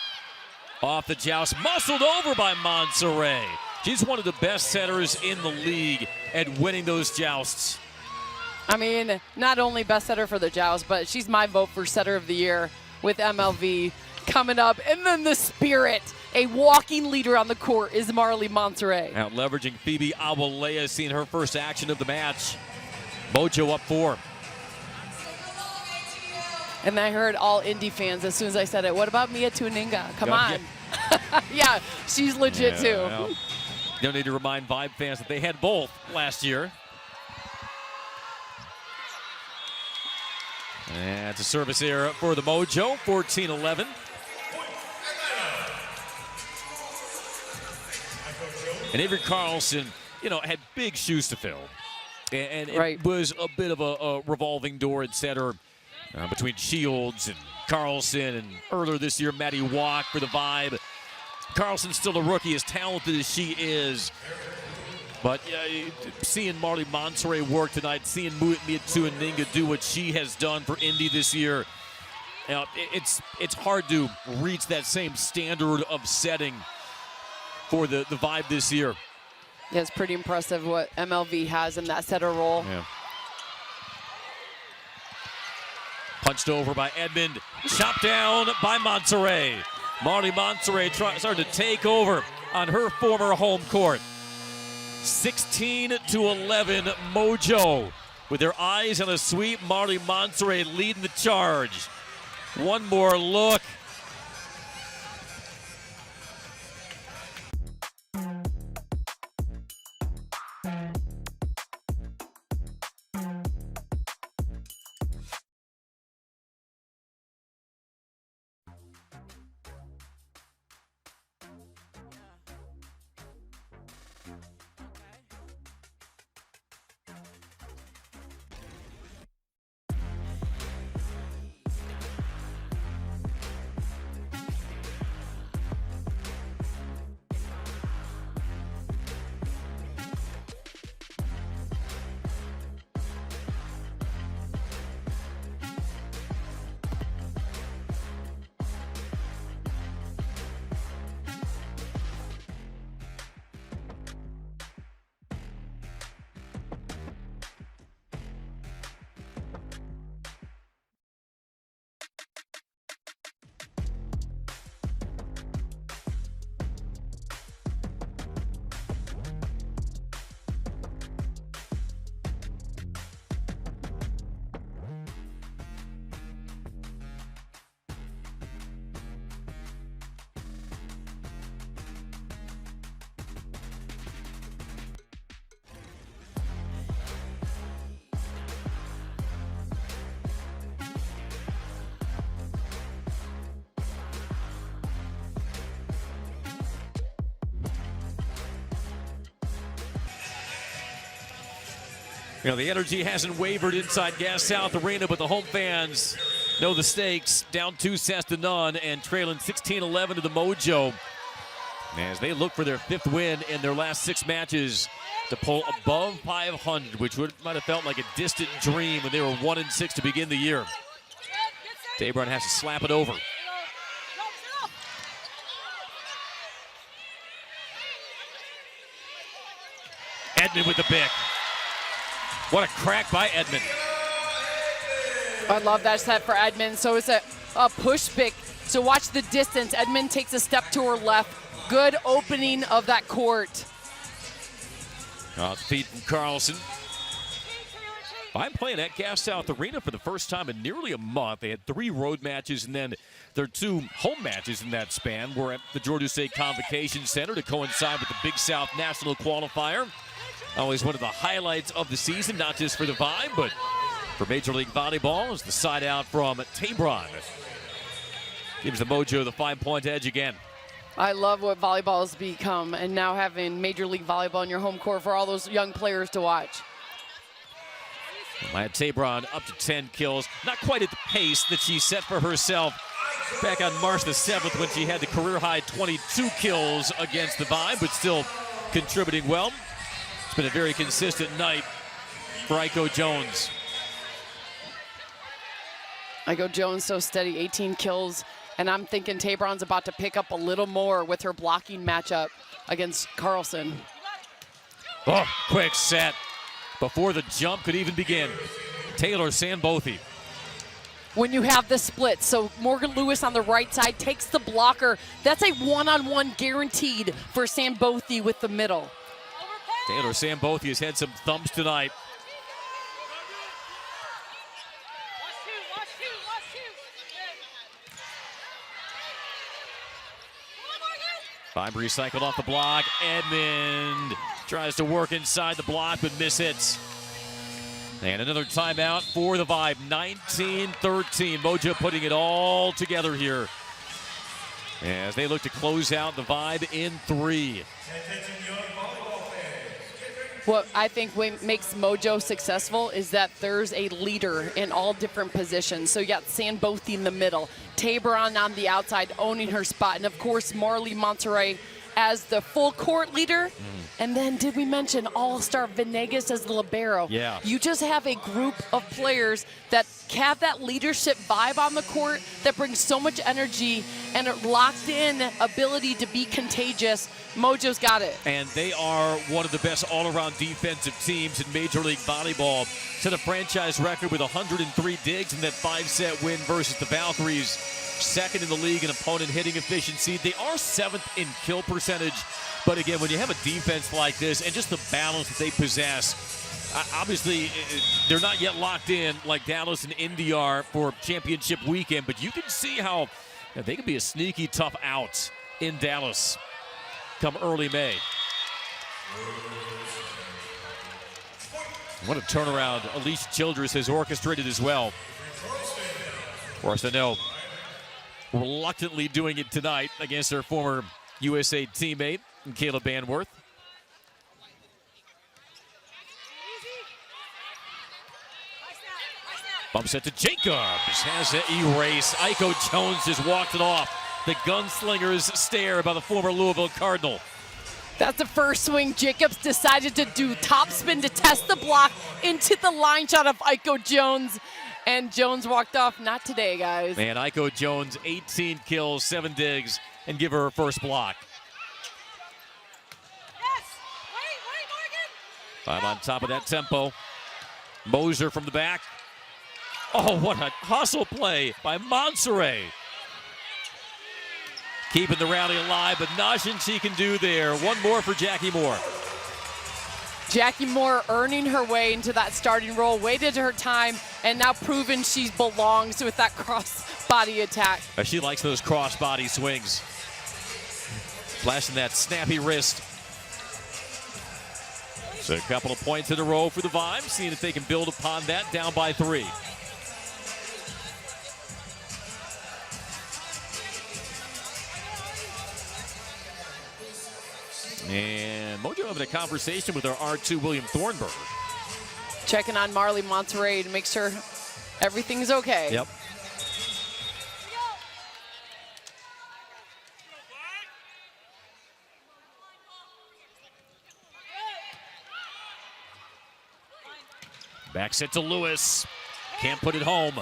off the joust, muscled over by Monserrat. She's one of the best setters in the league at winning those jousts. I mean, not only best setter for the joust, but she's my vote for setter of the year with MLV coming up. And then the spirit, a walking leader on the court, is Marley Monserrat. Out leveraging Phoebe Awalea, seeing her first action of the match. Mojo up 4. And I heard all Indy fans as soon as I said it. What about Mia Tuninga? Come on. Yeah, she's legit too. Well, don't need to remind Vibe fans that they had both last year. And it's a service error for the Mojo, 14-11. And Avery Carlson, you know, had big shoes to fill. And it was a bit of a revolving door at center between Shields and Carlson. And earlier this year, Maddie Walk for the Vibe. Carlson's still a rookie, as talented as she is. But seeing Marley Monserrat work tonight, seeing Mia Tuninga do what she has done for Indy this year, you know, it's hard to reach that same standard of setting for the Vibe this year. Yeah, it's pretty impressive what MLV has in that setter role. Yeah. Punched over by Edmond, chopped down by Monserrat. Marley Monserrat starting to take over on her former home court. 16-11 Mojo with their eyes on a sweep. Marley Monserrat leading the charge. One more look. You know, the energy hasn't wavered inside Gas South Arena, but the home fans know the stakes. Down 2 sets to none and trailing 16-11 to the Mojo as they look for their 5th win in their last 6 matches to pull above 500, which might have felt like a distant dream when they were 1-6 to begin the year. Tabron has to slap it over. Edmond with the pick. What a crack by Edmond. I love that set for Edmond. So it's a push pick. So watch the distance. Edmond takes a step to her left. Good opening of that court. Off the feet from Carlson. I'm playing at Gas South Arena for the first time in nearly a month. They had 3 road matches, and then their 2 home matches in that span were at the Georgia State Convocation Center to coincide with the Big South National Qualifier. Always one of the highlights of the season, not just for the Vibe, but for Major League Volleyball, as the side out from Tabron gives the Mojo the 5-point edge again. I love what volleyball has become, and now having Major League Volleyball in your home court for all those young players to watch. Maya Tabron up to 10 kills. Not quite at the pace that she set for herself back on March the 7th when she had the career-high 22 kills against the Vibe, but still contributing well. It's been a very consistent night for Aiko Jones. Aiko Jones so steady, 18 kills, and I'm thinking Tabron's about to pick up a little more with her blocking matchup against Carlson. Oh, quick set before the jump could even begin. Taylor Sambothy. When you have the split, so Morgan Lewis on the right side takes the blocker. That's a one-on-one guaranteed for Sambothy with the middle. Taylor Sambothy has had some thumps tonight. Vibe recycled off the block. Edmond tries to work inside the block, but mishits. And another timeout for the Vibe. 19-13. Mojo putting it all together here as they look to close out the Vibe in 3. What I think makes Mojo successful is that there's a leader in all different positions. So you got Sambothy in the middle, Tabron on the outside owning her spot, and of course Marley Monterey as the full court leader. And then did we mention All-Star Venegas as the libero? Yeah. You just have a group of players that have that leadership vibe on the court that brings so much energy and a locked-in ability to be contagious. Mojo's got it. And they are one of the best all-around defensive teams in Major League Volleyball. Set a franchise record with 103 digs in that 5-set win versus the Valkyries. Second in the league in opponent hitting efficiency. They are 7th in kill percentage. But again, when you have a defense like this and just the balance that they possess, obviously they're not yet locked in like Dallas and Indy are for championship weekend. But you can see how they can be a sneaky tough out in Dallas come early May. What a turnaround Elise Childress has orchestrated as well. Of course, I know reluctantly doing it tonight against her former USA teammate, Kayla Banworth. Bump set to Jacobs. Has it erased. Aiko Jones just walked it off. The gunslinger's stare by the former Louisville Cardinal. That's the first swing. Jacobs decided to do topspin to test the block into the line shot of Aiko Jones. And Jones walked off. Not today, guys. Man, Aiko Jones, 18 kills, 7 digs, and give her first block. Yes! Wait, Morgan! I'm on top of that tempo. Moser from the back. Oh, what a hustle play by Monserrat. Keeping the rally alive, but nothing she can do there. One more for Jackie Moore. Jackie Moore earning her way into that starting role, waited her time, and now proven she belongs with that cross-body attack. She likes those cross-body swings. Flashing that snappy wrist. So a couple of points in a row for the Vibe, seeing if they can build upon that, down by 3. And Mojo having a conversation with our R2 William Thornburg. Checking on Marley Monterey to make sure everything's okay. Yep. Back set to Lewis. Can't put it home.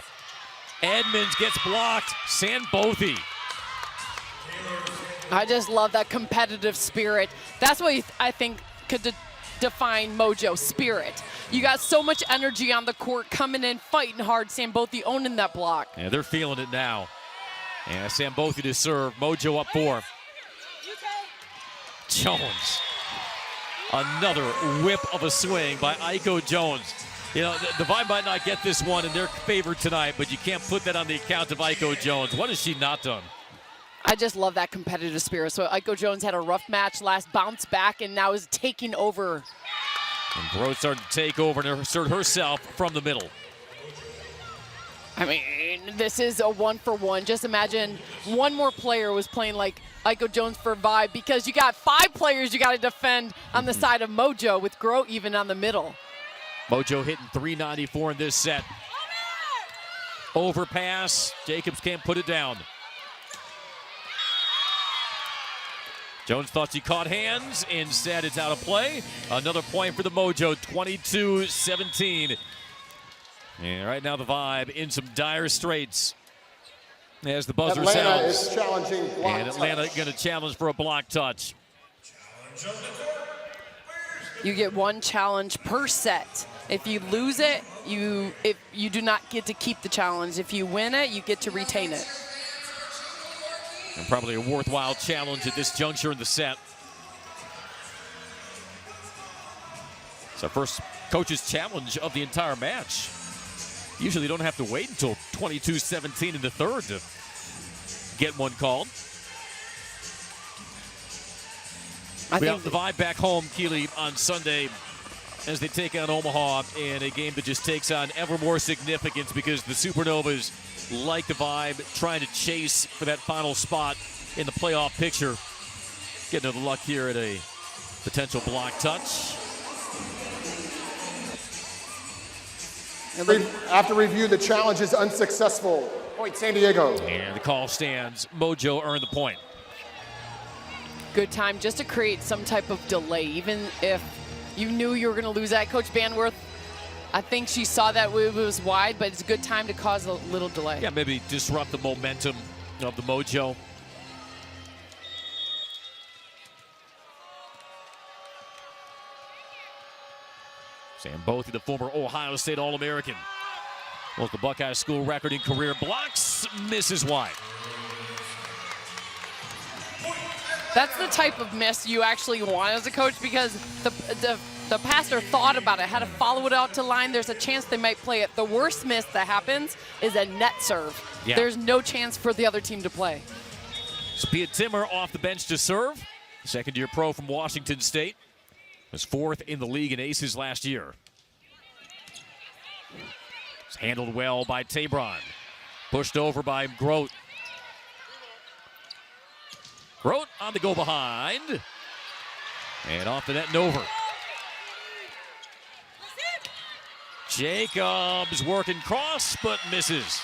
Edmonds gets blocked. Sambothy. I just love that competitive spirit. That's what I think could define Mojo, spirit. You got so much energy on the court, coming in, fighting hard. Sambothy owning that block. Yeah, they're feeling it now. And Sambothy to serve. Mojo up 4. Jones. Another whip of a swing by Aiko Jones. You know, the Vibe might not get this one in their favor tonight, but you can't put that on the account of Aiko Jones. What has she not done? I just love that competitive spirit. So Aiko Jones had a rough match last, bounced back, and now is taking over. And Grote started to take over and assert herself from the middle. I mean, this is a 1-for-1. Just imagine one more player was playing like Aiko Jones for Vibe, because you got 5 players you got to defend on the side of Mojo, with Grote even on the middle. Mojo hitting 394 in this set. Overpass. Jacobs can't put it down. Jones thought she caught hands. Instead, it's out of play. Another point for the Mojo, 22-17. And right now the Vibe in some dire straits. As the buzzer Atlanta sounds. is challenging block And Atlanta touch. going to challenge for a block touch. You get 1 challenge per set. If you lose it, you do not get to keep the challenge. If you win it, you get to retain it. And probably a worthwhile challenge at this juncture in the set. It's our first coach's challenge of the entire match. Usually you don't have to wait until 22-17 in the third to get one called. We have the Vibe back home, Keely, on Sunday as they take on Omaha in a game that just takes on ever more significance, because the Supernovas, like the Vibe, trying to chase for that final spot in the playoff picture. Getting another luck here at a potential block touch. After review, the challenge is unsuccessful. Point San Diego. And the call stands. Mojo earned the point. Good time just to create some type of delay, even if you knew you were going to lose that. Coach Banworth, I think she saw that it was wide, but it's a good time to cause a little delay. Yeah, maybe disrupt the momentum of the Mojo. Sambothy, the former Ohio State All-American. Well, the Buckeye school record in career blocks, misses wide. That's the type of miss you actually want as a coach, because the passer thought about it, had to follow it out to line. There's a chance they might play it. The worst miss that happens is a net serve. Yeah. There's no chance for the other team to play. Sophia Timmer off the bench to serve. Second-year pro from Washington State. Was 4th in the league in aces last year. It's handled well by Tabron. Pushed over by Grote. Grote on the go behind. And off the net and over. Jacobs working cross, but misses.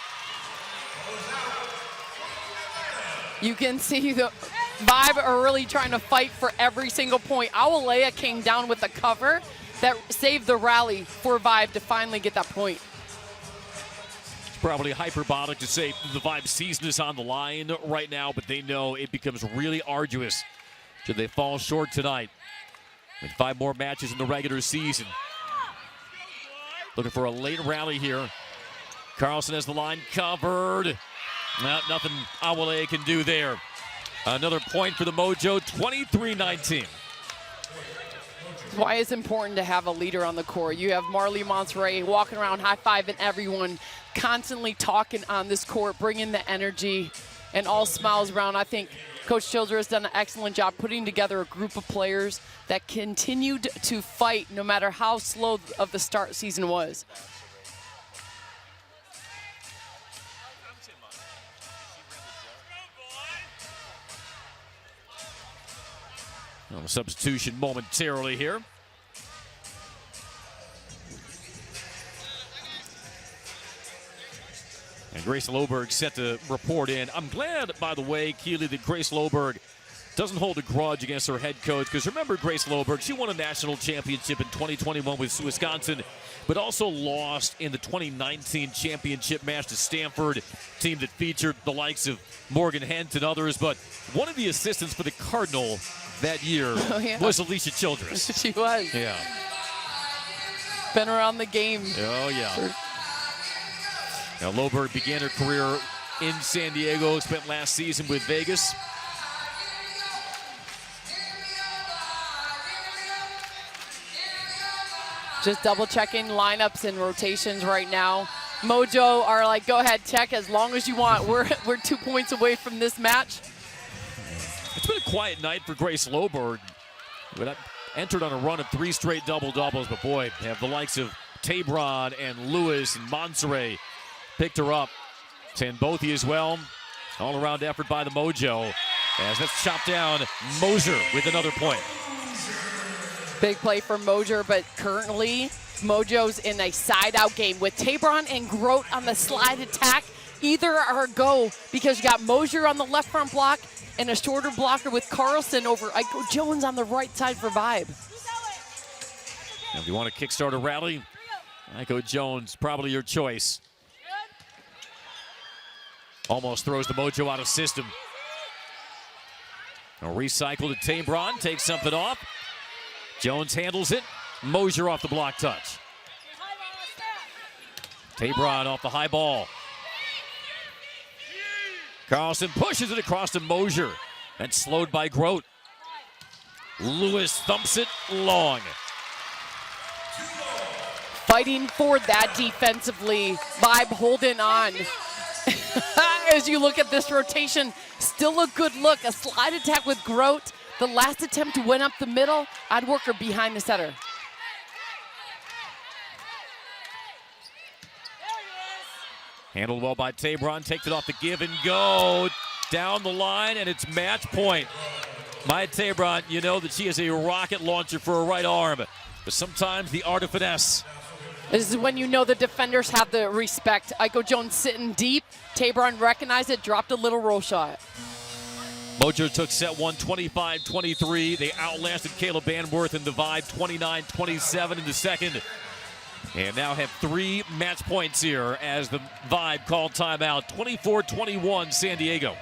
You can see the Vibe are really trying to fight for every single point. Awalea came down with a cover that saved the rally for Vibe to finally get that point. It's probably hyperbolic to say the Vibe season is on the line right now, but they know it becomes really arduous should they fall short tonight. With 5 more matches in the regular season. Looking for a late rally here. Carlson has the line covered. Well, nothing Awalea can do there. Another point for the Mojo, 23-19. Why it's important to have a leader on the court. You have Marley Monterey walking around high-fiving everyone, constantly talking on this court, bringing the energy and all smiles around. I think Coach Childress has done an excellent job putting together a group of players that continued to fight no matter how slow of the start season was. A substitution momentarily here. And Grace Loberg set to report in. I'm glad, by the way, Keely, that Grace Loberg doesn't hold a grudge against her head coach, because remember Grace Loberg, she won a national championship in 2021 with Wisconsin, but also lost in the 2019 championship match to Stanford, team that featured the likes of Morgan Hent and others. But one of the assistants for the Cardinal that year was Alicia Childress. She was. Yeah. Been around the game. Oh, yeah. Now, Loberg began her career in San Diego, spent last season with Vegas. Just double checking lineups and rotations right now. Mojo are like, go ahead, check as long as you want. We're 2 points away from this match. It's been a quiet night for Grace Loberg. But entered on a run of 3 straight double-doubles, but boy, have the likes of Tabron and Lewis and Monserrat picked her up. Sambothi as well. All-around effort by the Mojo. As that's chopped down, Moser with another point. Big play for Moser, but currently Mojo's in a side-out game with Tabron and Grote on the slide attack. Either are go, because you got Moser on the left front block and a shorter blocker with Carlson over Aiko Jones on the right side for Vibe. Now, if you want to kickstart a rally, Aiko Jones probably your choice. Almost throws the Mojo out of system. A recycle to Tabron, takes something off. Jones handles it. Moser off the block touch. Tabron off the high ball. Carlson pushes it across to Moser. That's slowed by Grote. Lewis thumps it long. Fighting for that defensively. Vibe holding on. As you look at this rotation, still a good look. A slide attack with Grote. The last attempt went up the middle. I'd work her behind the setter. Handled well by Tabron, takes it off the give and go. Down the line, and it's match point. Maya Tabron, you know that she is a rocket launcher for her right arm, but sometimes the art of finesse. This is when you know the defenders have the respect. Aiko Jones sitting deep. Tabron recognized it, dropped a little roll shot. Mojo took set one 25-23. They outlasted Caleb Banworth and the Vibe 29-27 in the second. And now have 3 match points here as the Vibe called timeout. 24-21 San Diego.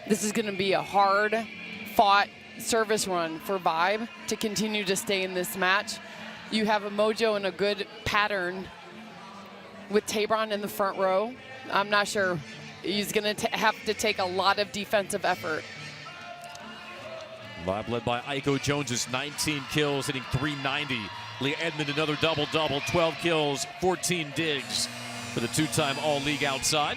This is going to be a hard-fought service run for Vibe to continue to stay in this match. You have a Mojo in a good pattern with Tabron in the front row. I'm not sure. He's going to have to take a lot of defensive effort. Vibe led by Aiko Jones's 19 kills, hitting .390. Leah Edmond another double-double, 12 kills, 14 digs for the 2-time All-League outside.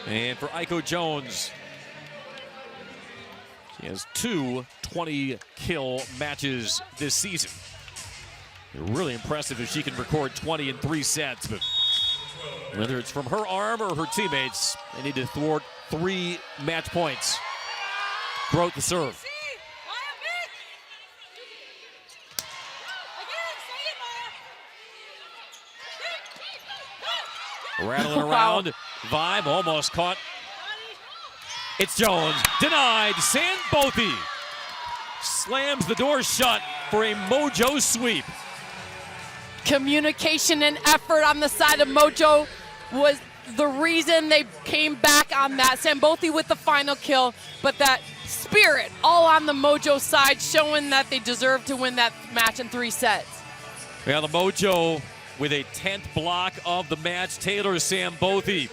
And for Aiko Jones, she has 2 20-kill matches this season. Really impressive if she can record 20 in 3 sets, but whether it's from her arm or her teammates, they need to thwart 3 match points. Grote the serve. Rattling around. Vibe almost caught. It's Jones. Denied. Sambothi slams the door shut for a Mojo sweep. Communication and effort on the side of Mojo was the reason they came back on that. Sambothi with the final kill, but that spirit all on the Mojo side, showing that they deserve to win that match in 3 sets. Yeah, the Mojo with a 10th block of the match. Taylor Sambothi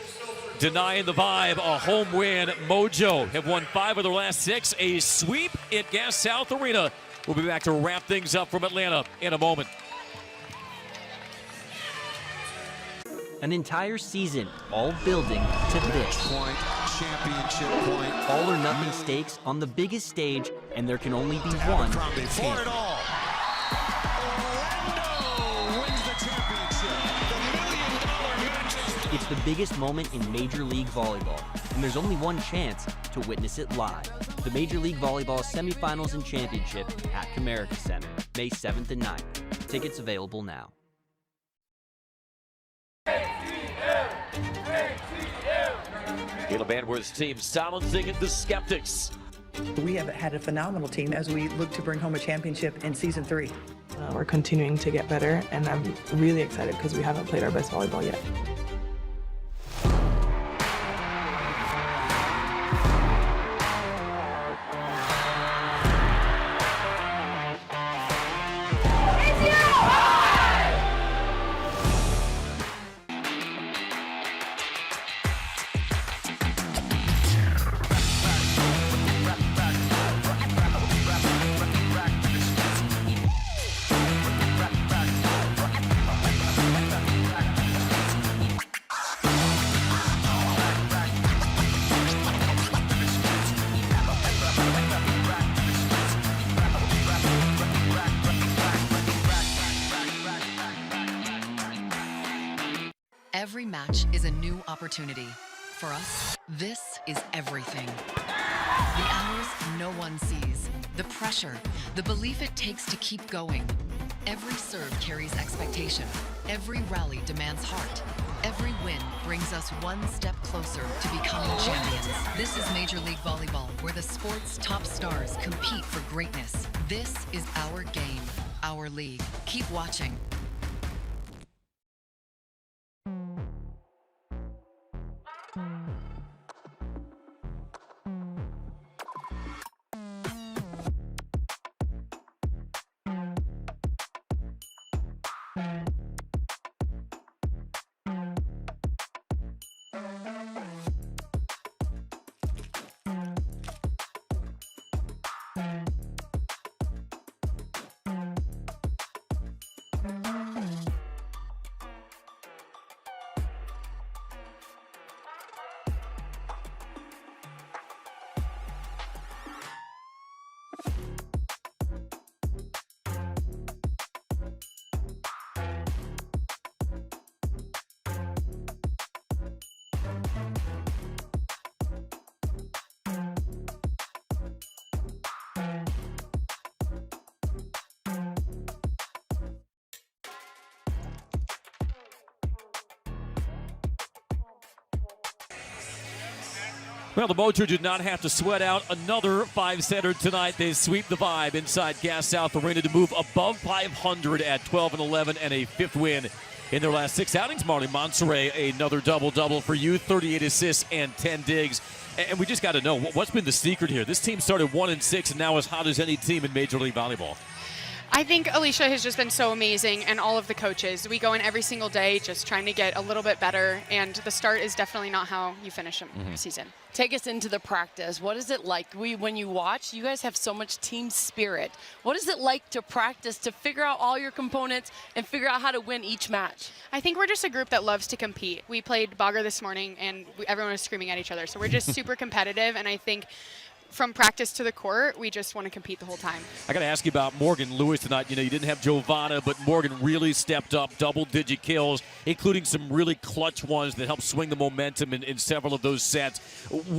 denying the Vibe a home win. Mojo have won 5 of their last 6. A sweep at Gas South Arena. We'll be back to wrap things up from Atlanta in a moment. An entire season, all building to this. Point, championship point. All or nothing stakes on the biggest stage, and there can only be one For champion. it all. Orlando wins the championship. The $1 million match. It's the biggest moment in Major League Volleyball, and there's only one chance to witness it live. The Major League Volleyball semifinals and championship at Comerica Center, May 7th and 9th. Tickets available now. Caleb Anworth's team silencing the skeptics. We have had a phenomenal team as we look to bring home a championship in season 3. We're continuing to get better, and I'm really excited because we haven't played our best volleyball yet. Every match is a new opportunity. For us, this is everything. The hours no one sees, the pressure, the belief it takes to keep going. Every serve carries expectation. Every rally demands heart. Every win brings us one step closer to becoming champions. This is Major League Volleyball, where the sport's top stars compete for greatness. This is our game, our league. Keep watching. Well, the Mojo did not have to sweat out another five-setter tonight. They sweep the Vibe inside Gas South Arena to move above 500 at 12-11 and a fifth win in their last 6 outings. Marley Monserrat, another double-double for you, 38 assists and 10 digs. And we just got to know, what's been the secret here? This team started 1-6 and now as hot as any team in Major League Volleyball. I think Alicia has just been so amazing, and all of the coaches. We go in every single day just trying to get a little bit better, and the start is definitely not how you finish a season. Take us into the practice. What is it like? When you watch, you guys have so much team spirit. What is it like to practice, to figure out all your components and figure out how to win each match? I think we're just a group that loves to compete. We played Bogger this morning, and everyone was screaming at each other, so we're just super competitive, and I think from practice to the court, we just want to compete the whole time. I got to ask you about Morgan Lewis tonight. You know, you didn't have Giovanna, but Morgan really stepped up, double-digit kills, including some really clutch ones that helped swing the momentum in several of those sets.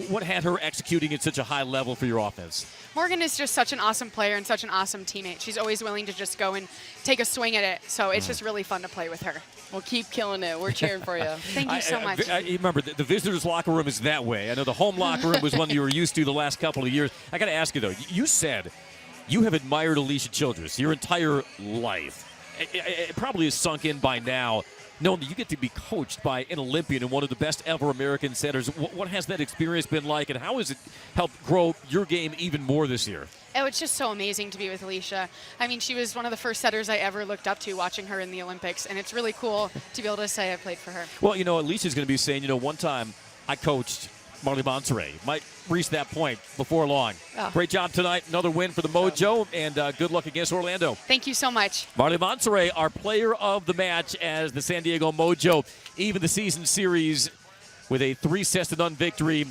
What had her executing at such a high level for your offense? Morgan is just such an awesome player and such an awesome teammate. She's always willing to just go and take a swing at it, so it's just really fun to play with her. Well, keep killing it. We're cheering for you. Thank you so much. Remember, the visitors' locker room is that way. I know the home locker room was one you were used to the last couple of years. I got to ask you, though, you said you have admired Alicia Childress your entire life. It probably is sunk in by now, knowing that you get to be coached by an Olympian and one of the best ever American setters. What has that experience been like, and how has it helped grow your game even more this year? Oh, it's just so amazing to be with Alicia. I mean, she was one of the first setters I ever looked up to watching her in the Olympics, and it's really cool to be able to say I played for her. Well, you know, Alicia's going to be saying, you know, one time I coached Marley Monserrat. Might reach that point before long. Oh. Great job tonight. Another win for the Mojo, and good luck against Orlando. Thank you so much. Marley Monserrat, our player of the match, as the San Diego Mojo even the season series with a 3-set-to-none victory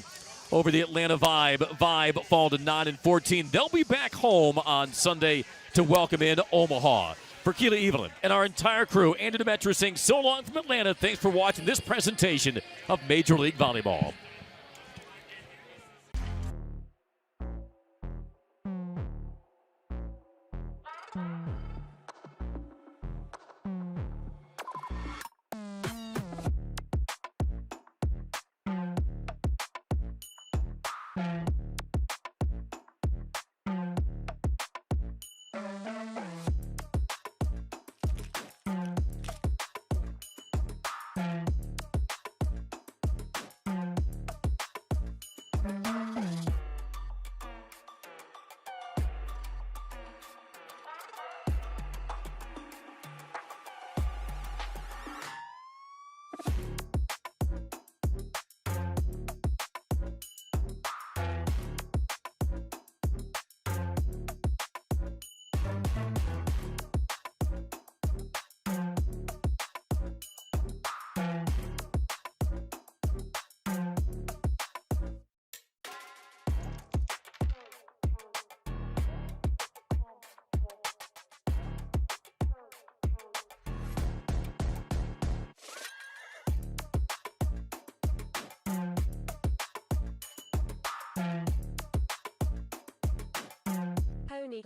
over the Atlanta Vibe. Vibe fall to 9-14. They'll be back home on Sunday to welcome in Omaha. For Keela Evelyn and our entire crew, Andrew Demetra saying so long from Atlanta. Thanks for watching this presentation of Major League Volleyball.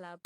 Club.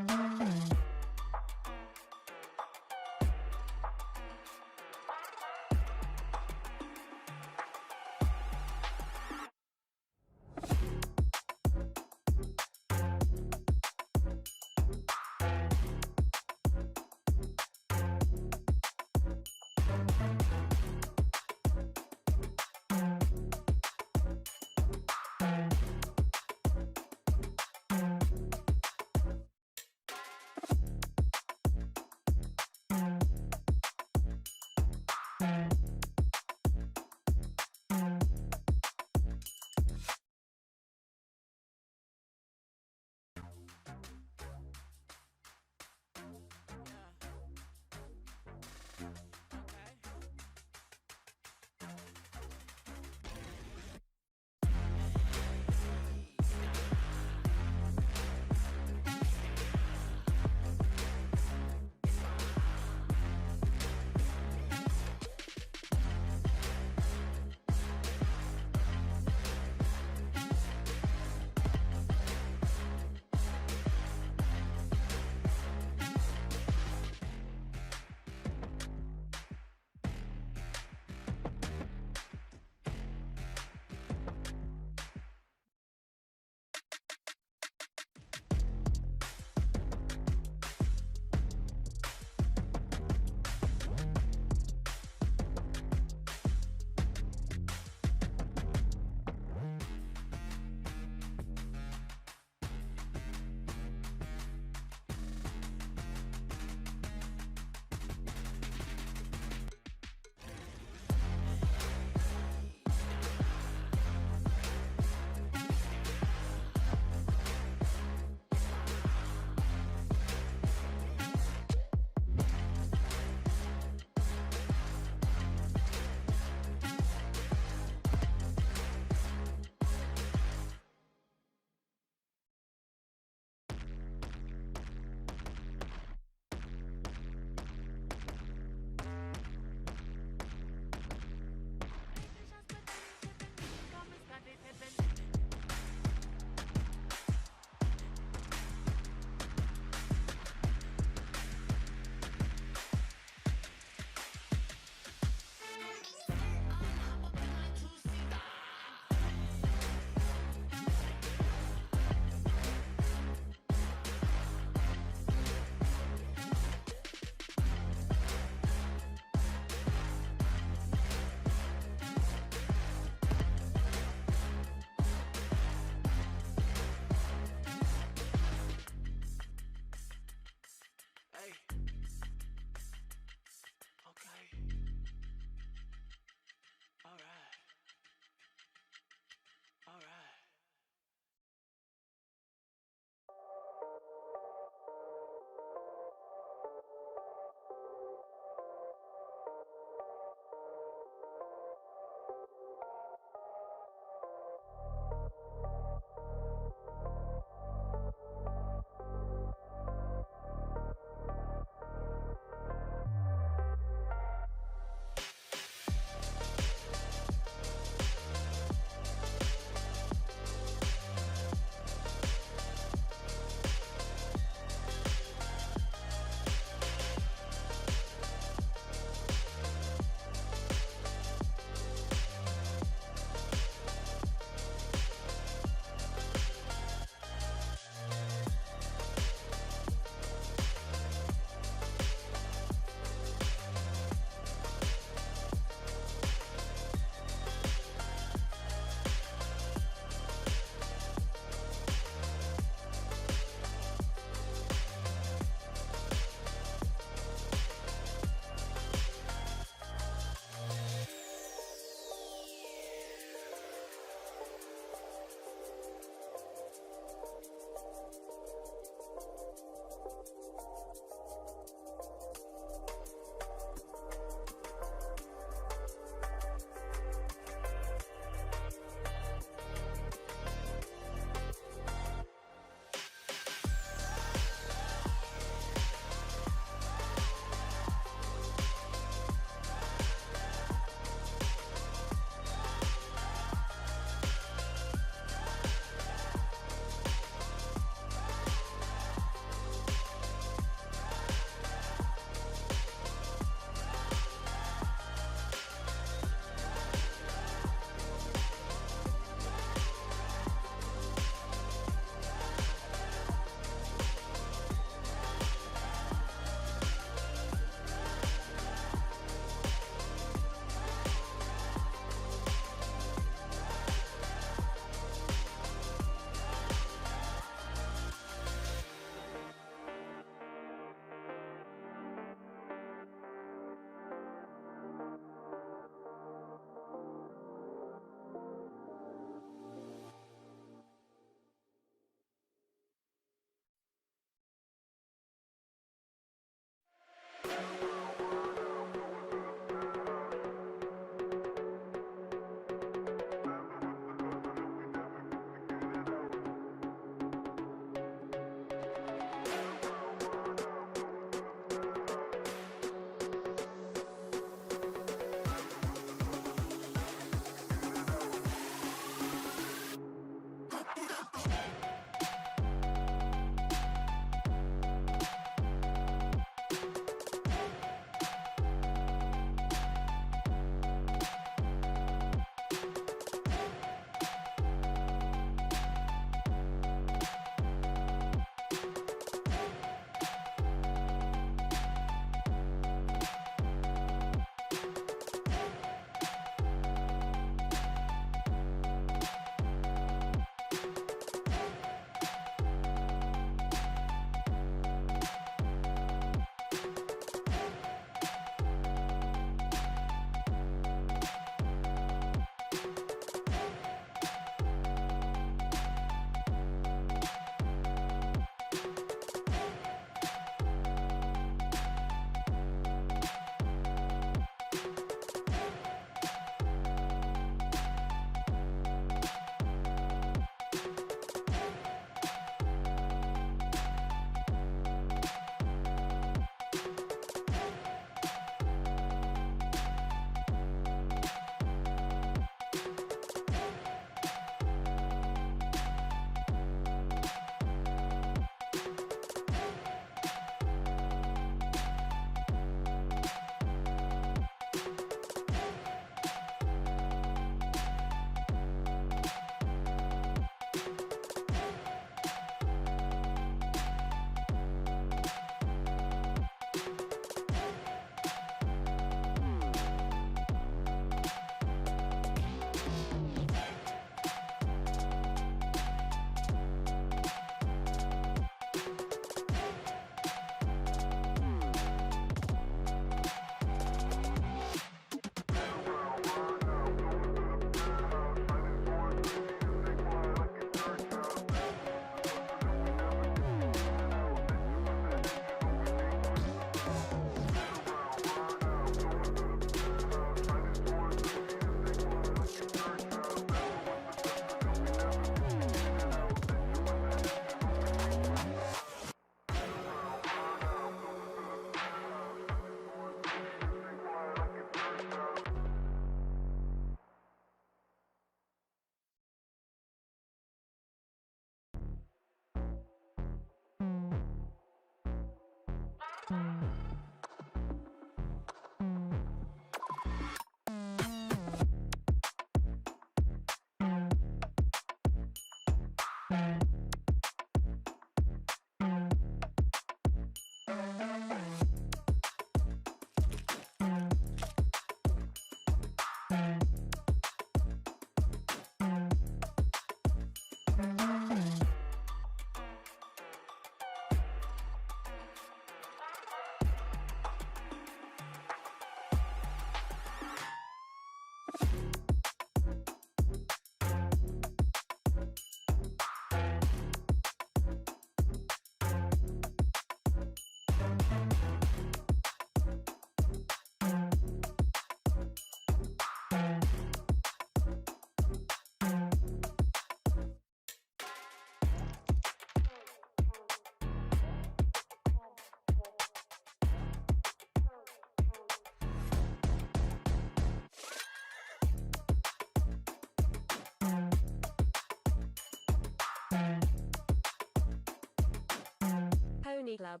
Pony Club.